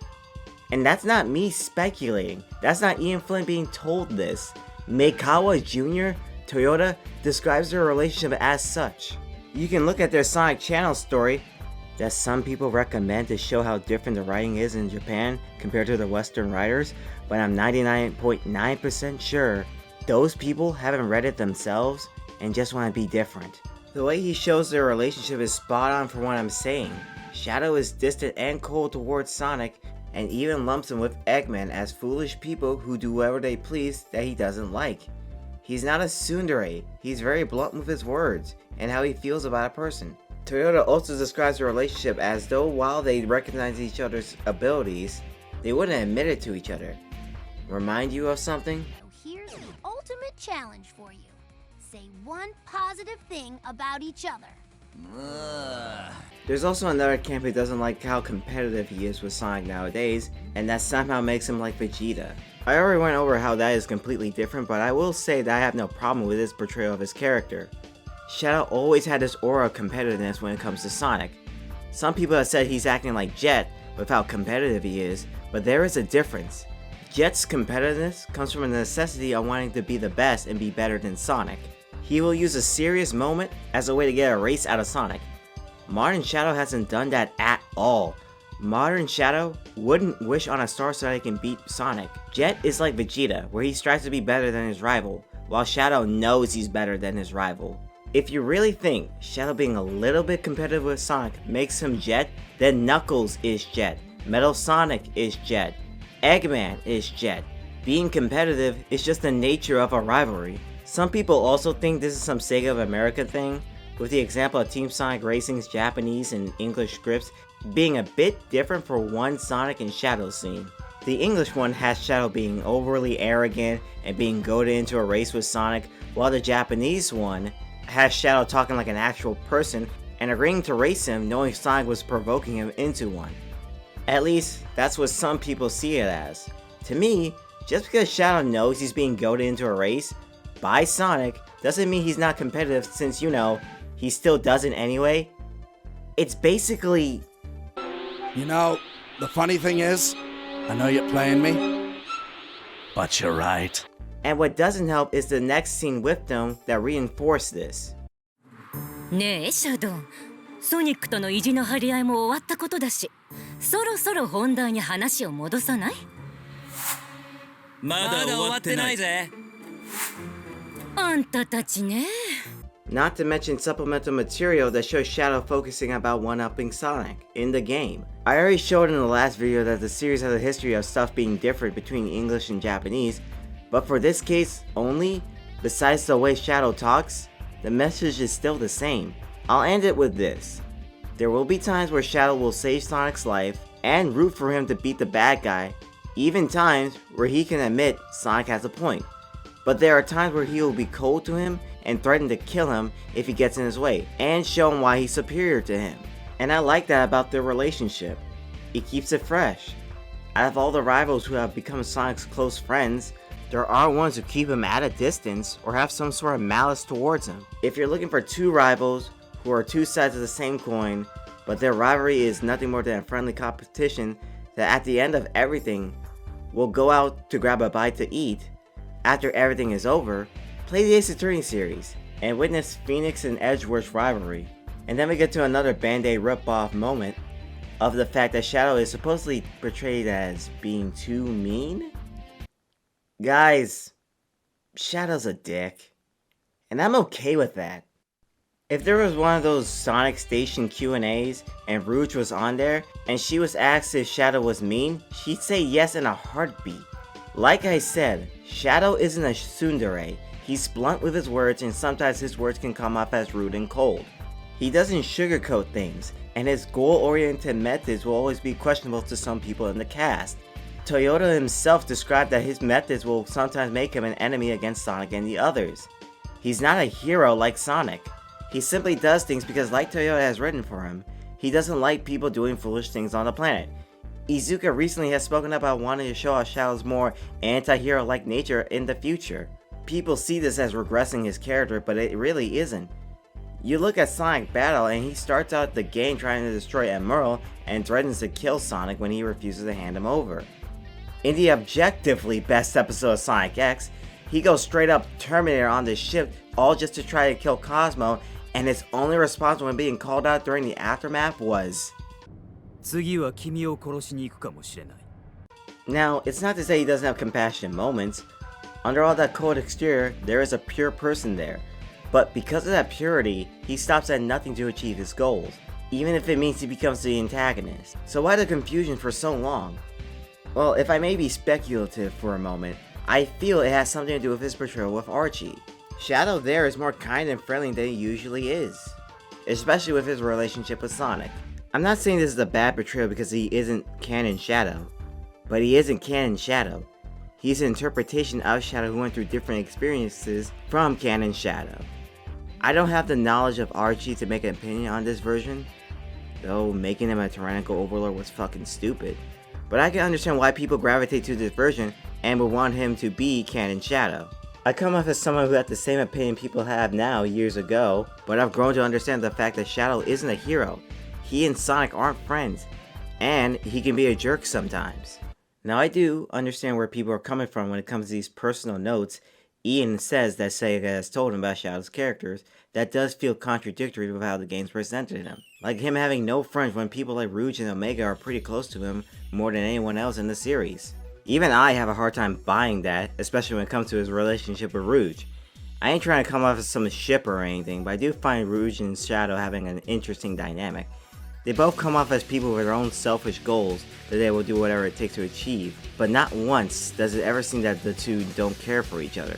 And that's not me speculating, that's not Ian Flynn being told this. Meikawa Jr., Toyota, describes their relationship as such. You can look at their Sonic Channel story that some people recommend to show how different the writing is in Japan compared to the Western writers, but I'm 99.9% sure those people haven't read it themselves and just want to be different. The way he shows their relationship is spot on for what I'm saying. Shadow is distant and cold towards Sonic, and even lumps him with Eggman as foolish people who do whatever they please that he doesn't like. He's not a tsundere, he's very blunt with his words and how he feels about a person. Toyota also describes the relationship as though while they recognize each other's abilities, they wouldn't admit it to each other. Remind you of something? So here's the ultimate challenge for you. Say one positive thing about each other. There's also another camp who doesn't like how competitive he is with Sonic nowadays, and that somehow makes him like Vegeta. I already went over how that is completely different, but I will say that I have no problem with his portrayal of his character. Shadow always had this aura of competitiveness when it comes to Sonic. Some people have said he's acting like Jet with how competitive he is, but there is a difference. Jet's competitiveness comes from a necessity of wanting to be the best and be better than Sonic. He will use a serious moment as a way to get a race out of Sonic. Modern Shadow hasn't done that at all. Modern Shadow wouldn't wish on a star so that he can beat Sonic. Jet is like Vegeta, where he strives to be better than his rival, while Shadow knows he's better than his rival. If you really think Shadow being a little bit competitive with Sonic makes him Jet, then Knuckles is Jet, Metal Sonic is Jet, Eggman is Jet. Being competitive is just the nature of a rivalry. Some people also think this is some Sega of America thing, with the example of Team Sonic Racing's Japanese and English scripts being a bit different for one Sonic and Shadow scene. The English one has Shadow being overly arrogant and being goaded into a race with Sonic, while the Japanese one has Shadow talking like an actual person and agreeing to race him knowing Sonic was provoking him into one. At least, that's what some people see it as. To me, just because Shadow knows he's being goaded into a race by Sonic doesn't mean he's not competitive since, he still doesn't anyway. It's basically... The funny thing is, I know you're playing me, but you're right. And what doesn't help is the next scene with them that reinforce this. ねえシャドウ、ソニックとの意地の張り合いも終わったことだし、そろそろ本題に話を戻さない？まだ終わってないぜ。あんたたちね。Not to mention supplemental material that shows Shadow focusing about one-upping Sonic in the game. I already showed in the last video that the series has a history of stuff being different between English and Japanese, but for this case only, besides the way Shadow talks, the message is still the same. I'll end it with this. There will be times where Shadow will save Sonic's life and root for him to beat the bad guy, even times where he can admit Sonic has a point. But there are times where he will be cold to him and threaten to kill him if he gets in his way, and show him why he's superior to him. And I like that about their relationship. It keeps it fresh. Out of all the rivals who have become Sonic's close friends, there are ones who keep him at a distance or have some sort of malice towards him. If you're looking for two rivals who are two sides of the same coin, but their rivalry is nothing more than a friendly competition that at the end of everything will go out to grab a bite to eat, after everything is over, play the Ace Attorney series and witness Phoenix and Edgeworth's rivalry. And then we get to another Band-Aid rip-off moment of the fact that Shadow is supposedly portrayed as being too mean? Guys, Shadow's a dick. And I'm okay with that. If there was one of those Sonic Station Q&As and Rouge was on there and she was asked if Shadow was mean, she'd say yes in a heartbeat. Like I said, Shadow isn't a tsundere. He's blunt with his words and sometimes his words can come off as rude and cold. He doesn't sugarcoat things, and his goal-oriented methods will always be questionable to some people in the cast. Toyota himself described that his methods will sometimes make him an enemy against Sonic and the others. He's not a hero like Sonic. He simply does things because, like Toyota has written for him, he doesn't like people doing foolish things on the planet. Iizuka recently has spoken about wanting to show how Shadow's more anti-hero-like nature in the future. People see this as regressing his character, but it really isn't. You look at Sonic Battle and he starts out the game trying to destroy Emerald and threatens to kill Sonic when he refuses to hand him over. In the objectively best episode of Sonic X, he goes straight up Terminator on the ship all just to try to kill Cosmo, and his only response when being called out during the aftermath was, now, it's not to say he doesn't have compassionate moments. Under all that cold exterior, there is a pure person there. But because of that purity, he stops at nothing to achieve his goals, even if it means he becomes the antagonist. So why the confusion for so long? Well, if I may be speculative for a moment, I feel it has something to do with his portrayal of Archie. Shadow there is more kind and friendly than he usually is, especially with his relationship with Sonic. I'm not saying this is a bad portrayal because he isn't canon Shadow, but he isn't canon Shadow. He's an interpretation of Shadow who went through different experiences from canon Shadow. I don't have the knowledge of Archie to make an opinion on this version, though making him a tyrannical overlord was fucking stupid. But I can understand why people gravitate to this version and would want him to be canon Shadow. I come off as someone who had the same opinion people have now years ago, but I've grown to understand the fact that Shadow isn't a hero. He and Sonic aren't friends, and he can be a jerk sometimes. Now I do understand where people are coming from when it comes to these personal notes Ian says that Sega has told him about Shadow's characters. That does feel contradictory with how the game's presented him. Like him having no friends when people like Rouge and Omega are pretty close to him more than anyone else in the series. Even I have a hard time buying that, especially when it comes to his relationship with Rouge. I ain't trying to come off as some shipper or anything, but I do find Rouge and Shadow having an interesting dynamic. They both come off as people with their own selfish goals that they will do whatever it takes to achieve, but not once does it ever seem that the two don't care for each other.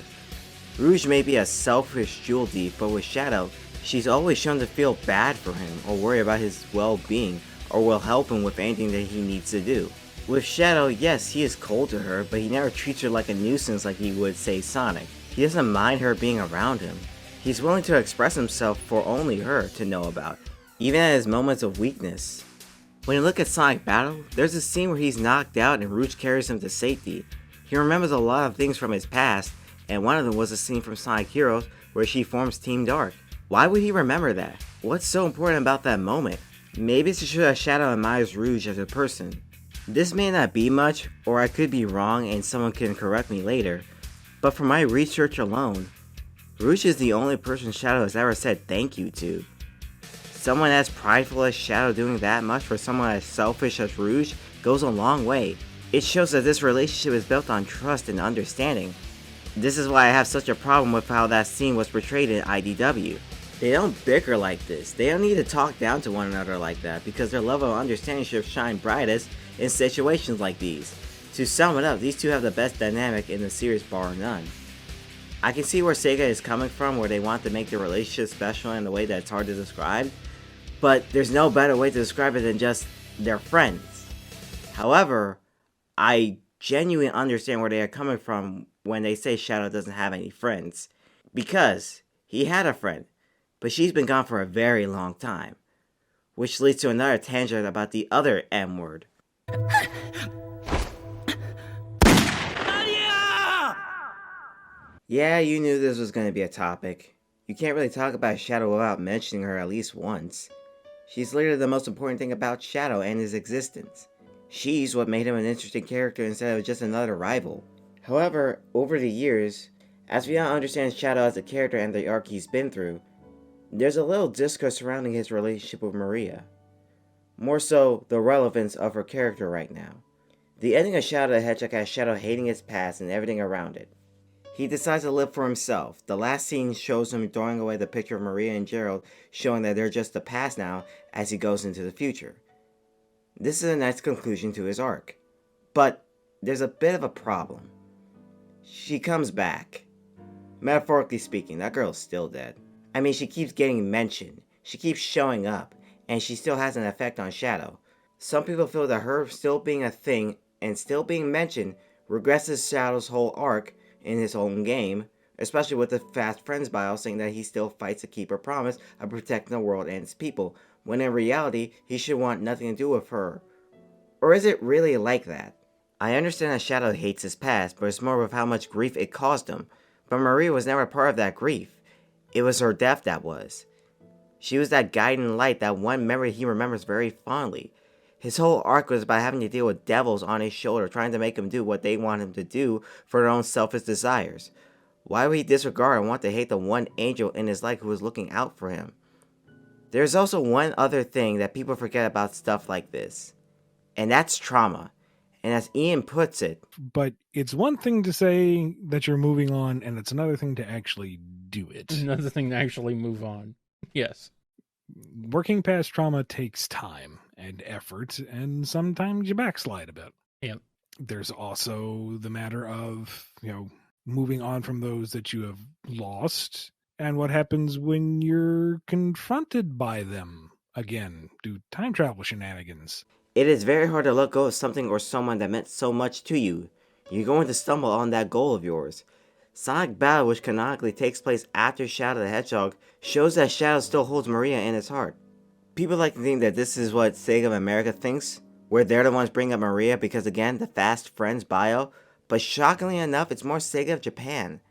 Rouge may be a selfish jewel thief, but with Shadow, she's always shown to feel bad for him or worry about his well-being or will help him with anything that he needs to do. With Shadow, yes, he is cold to her, but he never treats her like a nuisance like he would, say, Sonic. He doesn't mind her being around him. He's willing to express himself for only her to know about, even at his moments of weakness. When you look at Sonic Battle, there's a scene where he's knocked out and Rouge carries him to safety. He remembers a lot of things from his past, and one of them was a scene from Sonic Heroes where she forms Team Dark. Why would he remember that? What's so important about that moment? Maybe it's to show that Shadow admires Rouge as a person. This may not be much, or I could be wrong and someone can correct me later, but from my research alone, Rouge is the only person Shadow has ever said thank you to. Someone as prideful as Shadow doing that much for someone as selfish as Rouge goes a long way. It shows that this relationship is built on trust and understanding. This is why I have such a problem with how that scene was portrayed in IDW. They don't bicker like this. They don't need to talk down to one another like that because their level of understanding should shine brightest in situations like these. To sum it up, these two have the best dynamic in the series bar none. I can see where Sega is coming from, where they want to make the relationship special in a way that's hard to describe, but there's no better way to describe it than just they're friends. However, I genuinely understand where they are coming from when they say Shadow doesn't have any friends, because he had a friend, but she's been gone for a very long time, which leads to another tangent about the other M word. Yeah, you knew this was going to be a topic. You can't really talk about Shadow without mentioning her at least once. She's literally the most important thing about Shadow and his existence. She's what made him an interesting character instead of just another rival. However, over the years, as we all understand Shadow as a character and the arc he's been through, there's a little discourse surrounding his relationship with Maria. More so, the relevance of her character right now. The ending of Shadow the Hedgehog has Shadow hating his past and everything around it. He decides to live for himself. The last scene shows him throwing away the picture of Maria and Gerald, showing that they're just the past now as he goes into the future. This is a nice conclusion to his arc. But there's a bit of a problem. She comes back. Metaphorically speaking, that girl's still dead. I mean, she keeps getting mentioned. She keeps showing up. And she still has an effect on Shadow. Some people feel that her still being a thing and still being mentioned regresses Shadow's whole arc in his own game, especially with the Fast Friends bio saying that he still fights to keep her promise of protecting the world and its people, when in reality, he should want nothing to do with her. Or is it really like that? I understand that Shadow hates his past, but it's more with how much grief it caused him. But Maria was never part of that grief. It was her death that was. She was that guiding light, that one memory he remembers very fondly. His whole arc was about having to deal with devils on his shoulder, trying to make him do what they want him to do for their own selfish desires. Why would he disregard and want to hate the one angel in his life who was looking out for him? There's also one other thing that people forget about stuff like this, and that's trauma. And as Ian puts it, But it's one thing to say that you're moving on, and it's another thing to actually do it. Another thing to actually move on. Yes. Working past trauma takes time and effort, and sometimes you backslide a bit. Yeah. There's also the matter of, moving on from those that you have lost, and what happens when you're confronted by them again, do time travel shenanigans. it is very hard to let go of something or someone that meant so much to you. You're going to stumble on that goal of yours. Sonic Battle, which canonically takes place after Shadow the Hedgehog, shows that Shadow still holds Maria in his heart. People like to think that this is what Sega of America thinks, where they're the ones bringing up Maria because, again, the Fast Friends bio, but shockingly enough, it's more Sega of Japan.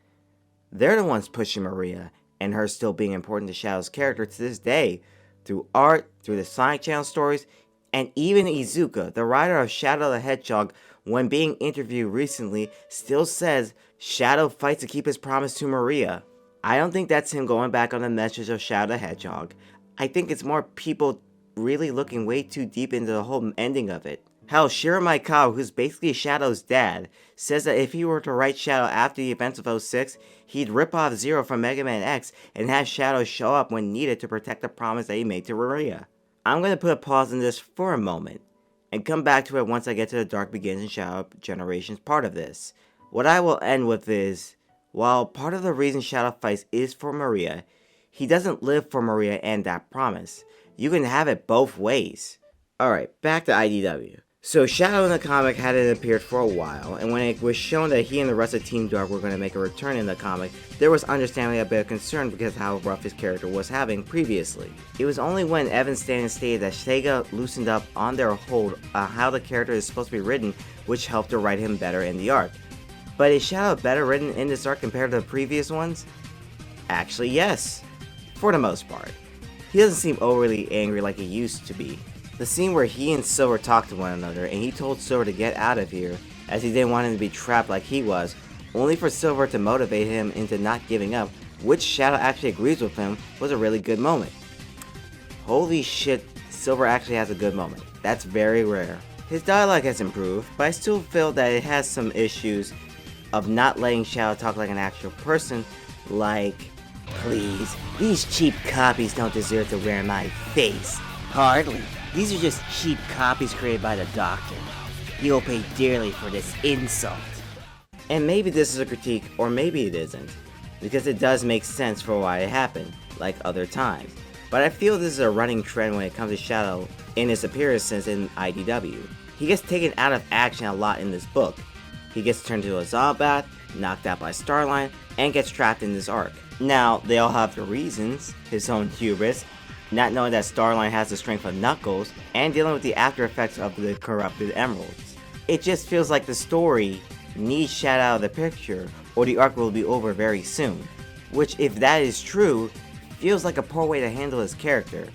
They're the ones pushing Maria, and her still being important to Shadow's character to this day, through art, through the Sonic Channel stories, and even Iizuka, the writer of Shadow the Hedgehog, when being interviewed recently, still says Shadow fights to keep his promise to Maria. I don't think that's him going back on the message of Shadow the Hedgehog. I think it's more people really looking way too deep into the whole ending of it. Hell, Shiro Maikawa, who's basically Shadow's dad, says that if he were to write Shadow after the events of 06, he'd rip off Zero from Mega Man X and have Shadow show up when needed to protect the promise that he made to Maria. I'm going to put a pause in this for a moment, and come back to it once I get to the Dark Begins and Shadow Generations part of this. What I will end with is, while part of the reason Shadow fights is for Maria, he doesn't live for Maria and that promise. You can have it both ways. Alright, back to IDW. So Shadow in the comic hadn't appeared for a while, and when it was shown that he and the rest of Team Dark were going to make a return in the comic, there was understandably a bit of concern because of how rough his character was having previously. It was only when Evan Stanton stated that Sega loosened up on their hold on how the character is supposed to be written, which helped to write him better in the arc. But is Shadow better written in this arc compared to the previous ones? Actually, yes. For the most part. He doesn't seem overly angry like he used to be. The scene where he and Silver talked to one another and he told Silver to get out of here as he didn't want him to be trapped like he was, only for Silver to motivate him into not giving up, which Shadow actually agrees with him, was a really good moment. Holy shit, Silver actually has a good moment. That's very rare. His dialogue has improved, but I still feel that it has some issues of not letting Shadow talk like an actual person, like, "Please, these cheap copies don't deserve to wear my face. Hardly. These are just cheap copies created by the Doctor. You'll pay dearly for this insult." And maybe this is a critique, or maybe it isn't. because it does make sense for why it happened, like other times. But I feel this is a running trend when it comes to Shadow in his appearances in IDW. He gets taken out of action a lot in this book. He gets turned into a Zombath, knocked out by Starline, and gets trapped in this arc. Now, they all have their reasons, his own hubris, not knowing that Starline has the strength of Knuckles, and dealing with the after effects of the corrupted emeralds. It just feels like the story needs Shadow out of the picture, or the arc will be over very soon. Which, if that is true, feels like a poor way to handle his character.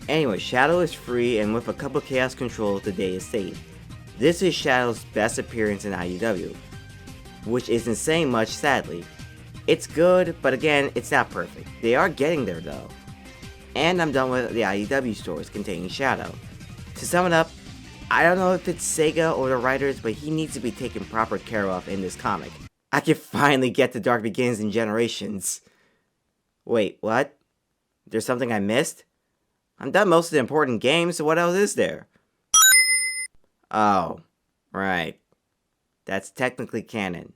Anyway, Shadow is free, and with a couple Chaos controls, the day is saved. This is Shadow's best appearance in IDW, which isn't saying much, sadly. It's good, but again, it's not perfect. They are getting there though. And I'm done with the IDW stories containing Shadow. To sum it up, I don't know if it's Sega or the writers, but he needs to be taken proper care of in this comic. I can finally get to Dark Beginnings in Generations. Wait, what? There's something I missed? I'm done most of the important games, so what else is there? Oh, right. That's technically canon.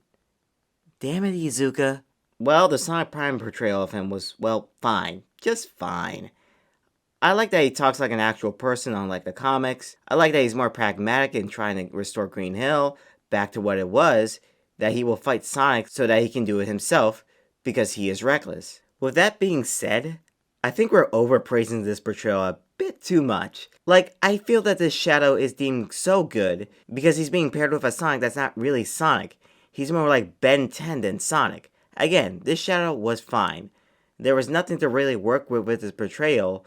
Damn it, Iizuka. Well, the Sonic Prime portrayal of him was, well, fine. Just fine. I like that he talks like an actual person, unlike the comics. I like that he's more pragmatic in trying to restore Green Hill back to what it was, that he will fight Sonic so that he can do it himself, because he is reckless. With that being said, I think we're overpraising this portrayal a bit too much. Like, I feel that this Shadow is deemed so good because he's being paired with a Sonic that's not really Sonic. He's more like Ben 10 than Sonic. Again, this Shadow was fine. There was nothing to really work with his portrayal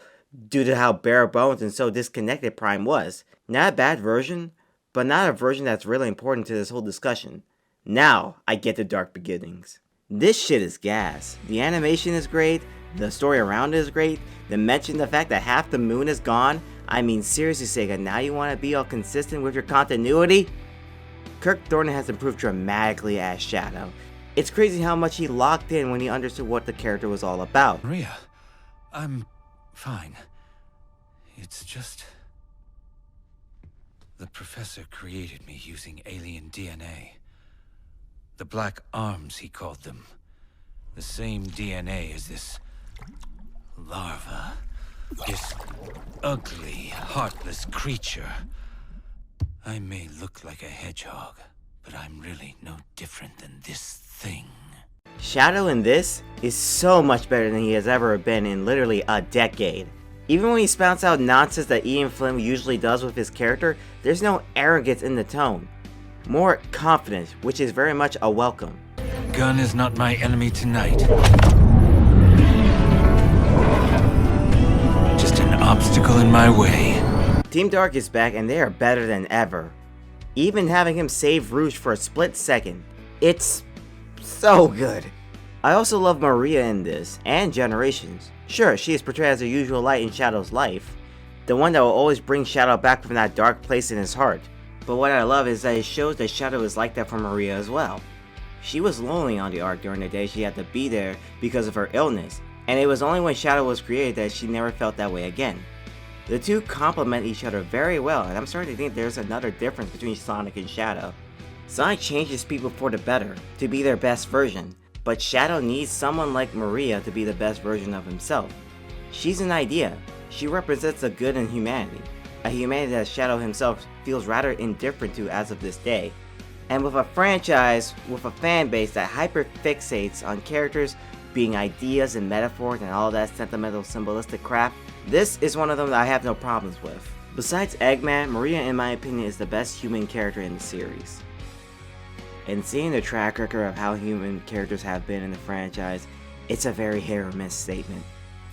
due to how bare bones and so disconnected Prime was. Not a bad version, but not a version that's really important to this whole discussion. Now, I get the Dark Beginnings. This shit is gas. The animation is great, the story around it is great, the mention the fact that half the moon is gone. I mean, seriously, Sega, now you want to be all consistent with your continuity? Kirk Thornton has improved dramatically as Shadow. It's crazy how much he locked in when he understood what the character was all about. Maria, I'm fine. It's just... the professor created me using alien DNA. The Black Arms, he called them. The same DNA as this larva. This ugly, heartless creature. I may look like a hedgehog, but I'm really no different than this thing. Shadow in this is so much better than he has ever been in literally a decade. Even when he spouts out nonsense that Ian Flynn usually does with his character, there's no arrogance in the tone. More confidence, which is very much a welcome. Gun is not my enemy tonight. Just an obstacle in my way. Team Dark is back and they are better than ever. Even having him save Rouge for a split second. It's so good. I also love Maria in this, and Generations. Sure, she is portrayed as the usual light in Shadow's life. The one that will always bring Shadow back from that dark place in his heart. But what I love is that it shows that Shadow is like that for Maria as well. She was lonely on the arc during the day she had to be there because of her illness, and it was only when Shadow was created that she never felt that way again. The two complement each other very well, and I'm starting to think there's another difference between Sonic and Shadow. Sonic changes people for the better, to be their best version, but Shadow needs someone like Maria to be the best version of himself. She's an idea. She represents the good in humanity, a humanity that Shadow himself feels rather indifferent to as of this day. And with a franchise with a fan base that hyper-fixates on characters being ideas and metaphors and all that sentimental symbolistic crap, this is one of them that I have no problems with. Besides Eggman, Maria in my opinion is the best human character in the series. And seeing the track record of how human characters have been in the franchise, it's a very hit or miss statement.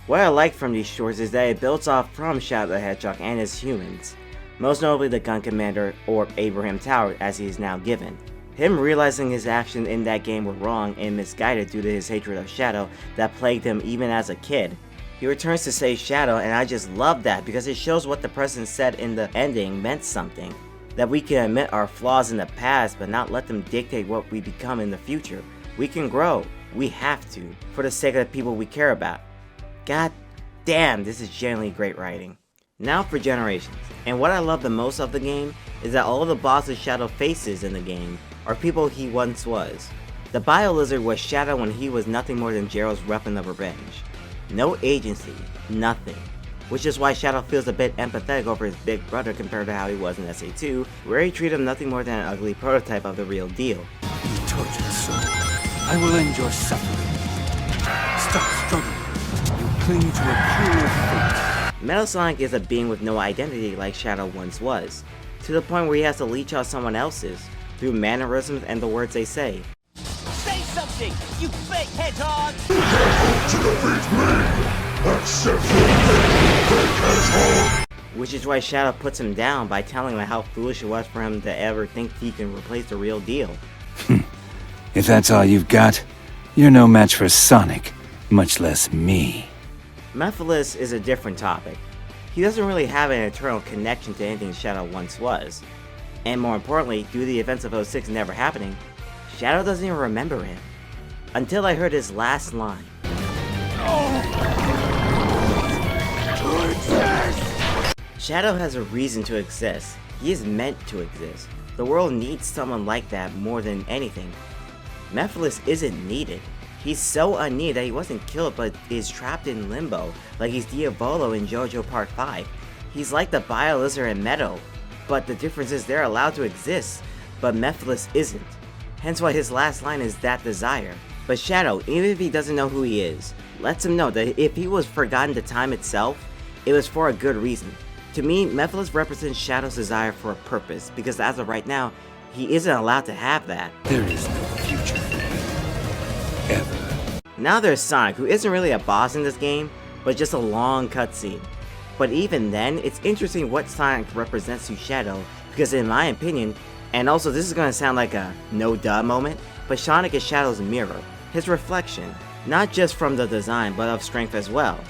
What I like from these shorts is that it builds off from Shadow the Hedgehog and his humans, most notably the Gun Commander or Abraham Tower as he is now given. Him realizing his actions in that game were wrong and misguided due to his hatred of Shadow that plagued him even as a kid. He returns to save Shadow, and I just love that because it shows what the president said in the ending meant something. That we can admit our flaws in the past but not let them dictate what we become in the future. We can grow. We have to, for the sake of the people we care about. God damn, this is genuinely great writing. Now for Generations, and what I love the most of the game is that all of the bosses Shadow faces in the game are people he once was. The Bio Lizard was Shadow when he was nothing more than Gerald's weapon of revenge. No agency, nothing. Which is why Shadow feels a bit empathetic over his big brother compared to how he was in SA2, where he treated him nothing more than an ugly prototype of the real deal. You tortured soul. I will end your suffering. Stop struggling. You cling to a cruel fate. Metal Sonic is a being with no identity like Shadow once was, to the point where he has to leech out someone else's, through mannerisms and the words they say. Say something, you fake hedgehog! To defeat me! Accept your fate, fake hedgehog! Which is why Shadow puts him down by telling him how foolish it was for him to ever think he can replace the real deal. If that's all you've got, you're no match for Sonic, much less me. Mephiles is a different topic. He doesn't really have an eternal connection to anything Shadow once was. And more importantly, due to the events of 06 never happening, Shadow doesn't even remember him. Until I heard his last line. Shadow has a reason to exist. He is meant to exist. The world needs someone like that more than anything. Mephiles isn't needed. He's so unneeded that he wasn't killed but is trapped in limbo, like he's Diavolo in JoJo Part 5. He's like the Bio Lizard and Meadow, but the difference is they're allowed to exist, but Mephiles isn't. Hence why his last line is that desire. But Shadow, even if he doesn't know who he is, lets him know that if he was forgotten to time itself, it was for a good reason. To me, Mephiles represents Shadow's desire for a purpose, because as of right now, he isn't allowed to have that. There is no future for me. Ever. Now there's Sonic, who isn't really a boss in this game, but just a long cutscene. But even then, it's interesting what Sonic represents to Shadow, because in my opinion, and also this is going to sound like a no-duh moment, but Sonic is Shadow's mirror, his reflection, not just from the design, but of strength as well.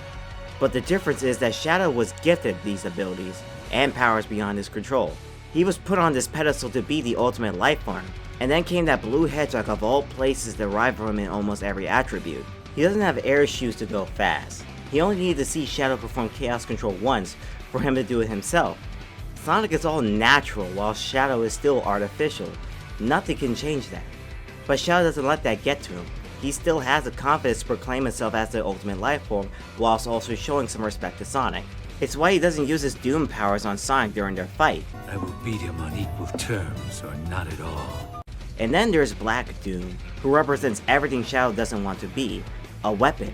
But the difference is that Shadow was gifted these abilities, and powers beyond his control. He was put on this pedestal to be the ultimate life form, and then came that blue hedgehog of all places to rival him in almost every attribute. He doesn't have air shoes to go fast. He only needed to see Shadow perform Chaos Control once for him to do it himself. Sonic is all natural while Shadow is still artificial. Nothing can change that. But Shadow doesn't let that get to him. He still has the confidence to proclaim himself as the ultimate life form whilst also showing some respect to Sonic. It's why he doesn't use his Doom powers on Sonic during their fight. I will beat him on equal terms or not at all. And then there's Black Doom, who represents everything Shadow doesn't want to be, a weapon.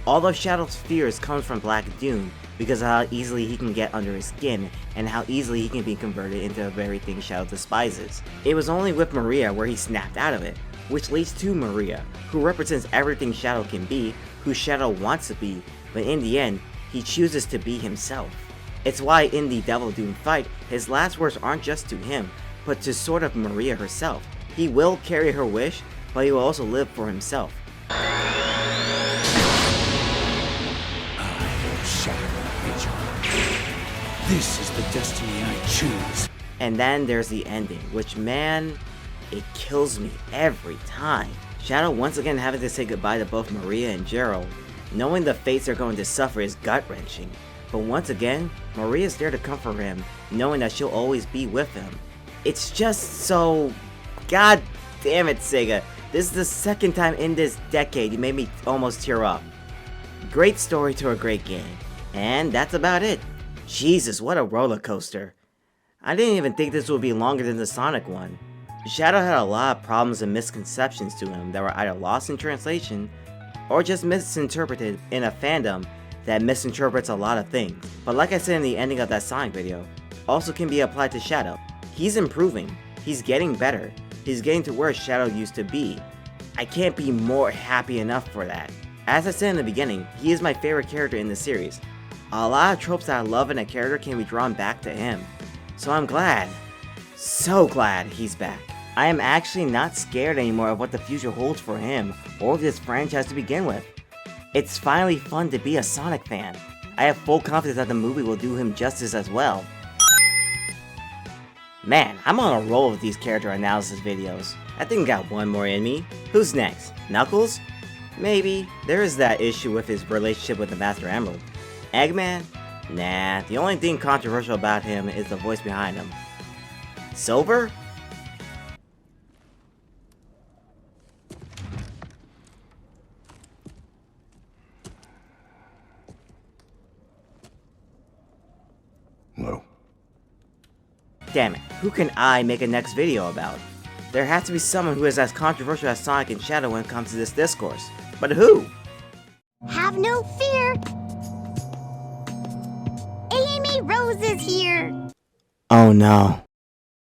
All of Shadow's fears comes from Black Doom because of how easily he can get under his skin and how easily he can be converted into the very thing Shadow despises. It was only with Maria where he snapped out of it, which leads to Maria, who represents everything Shadow can be, who Shadow wants to be, but in the end, he chooses to be himself. It's why in the Devil Doom fight, his last words aren't just to him, but to sort of Maria herself. He will carry her wish, but he will also live for himself. Shadow the Hedgehog. This is the destiny I choose. And then there's the ending, which, man, it kills me every time. Shadow once again having to say goodbye to both Maria and Gerald. Knowing the fates they're going to suffer is gut-wrenching. But once again, Maria's there to comfort him, knowing that she'll always be with him. It's just so... God damn it, Sega. This is the second time in this decade you made me almost tear up. Great story to a great game. And that's about it. Jesus, what a roller coaster. I didn't even think this would be longer than the Sonic one. Shadow had a lot of problems and misconceptions to him that were either lost in translation or just misinterpreted in a fandom that misinterprets a lot of things. But like I said in the ending of that Sonic video, also can be applied to Shadow. He's improving. He's getting better. He's getting to where Shadow used to be. I can't be more happy enough for that. As I said in the beginning, he is my favorite character in the series. A lot of tropes that I love in a character can be drawn back to him. So I'm glad, so glad he's back. I am actually not scared anymore of what the future holds for him or this franchise to begin with. It's finally fun to be a Sonic fan. I have full confidence that the movie will do him justice as well. Man, I'm on a roll with these character analysis videos. I think I got one more in me. Who's next? Knuckles? Maybe. There is that issue with his relationship with the Master Emerald. Eggman? Nah, the only thing controversial about him is the voice behind him. Silver? Damn it, who can I make a next video about? There has to be someone who is as controversial as Sonic and Shadow when it comes to this discourse. But who? Have no fear. Amy Rose is here. Oh no.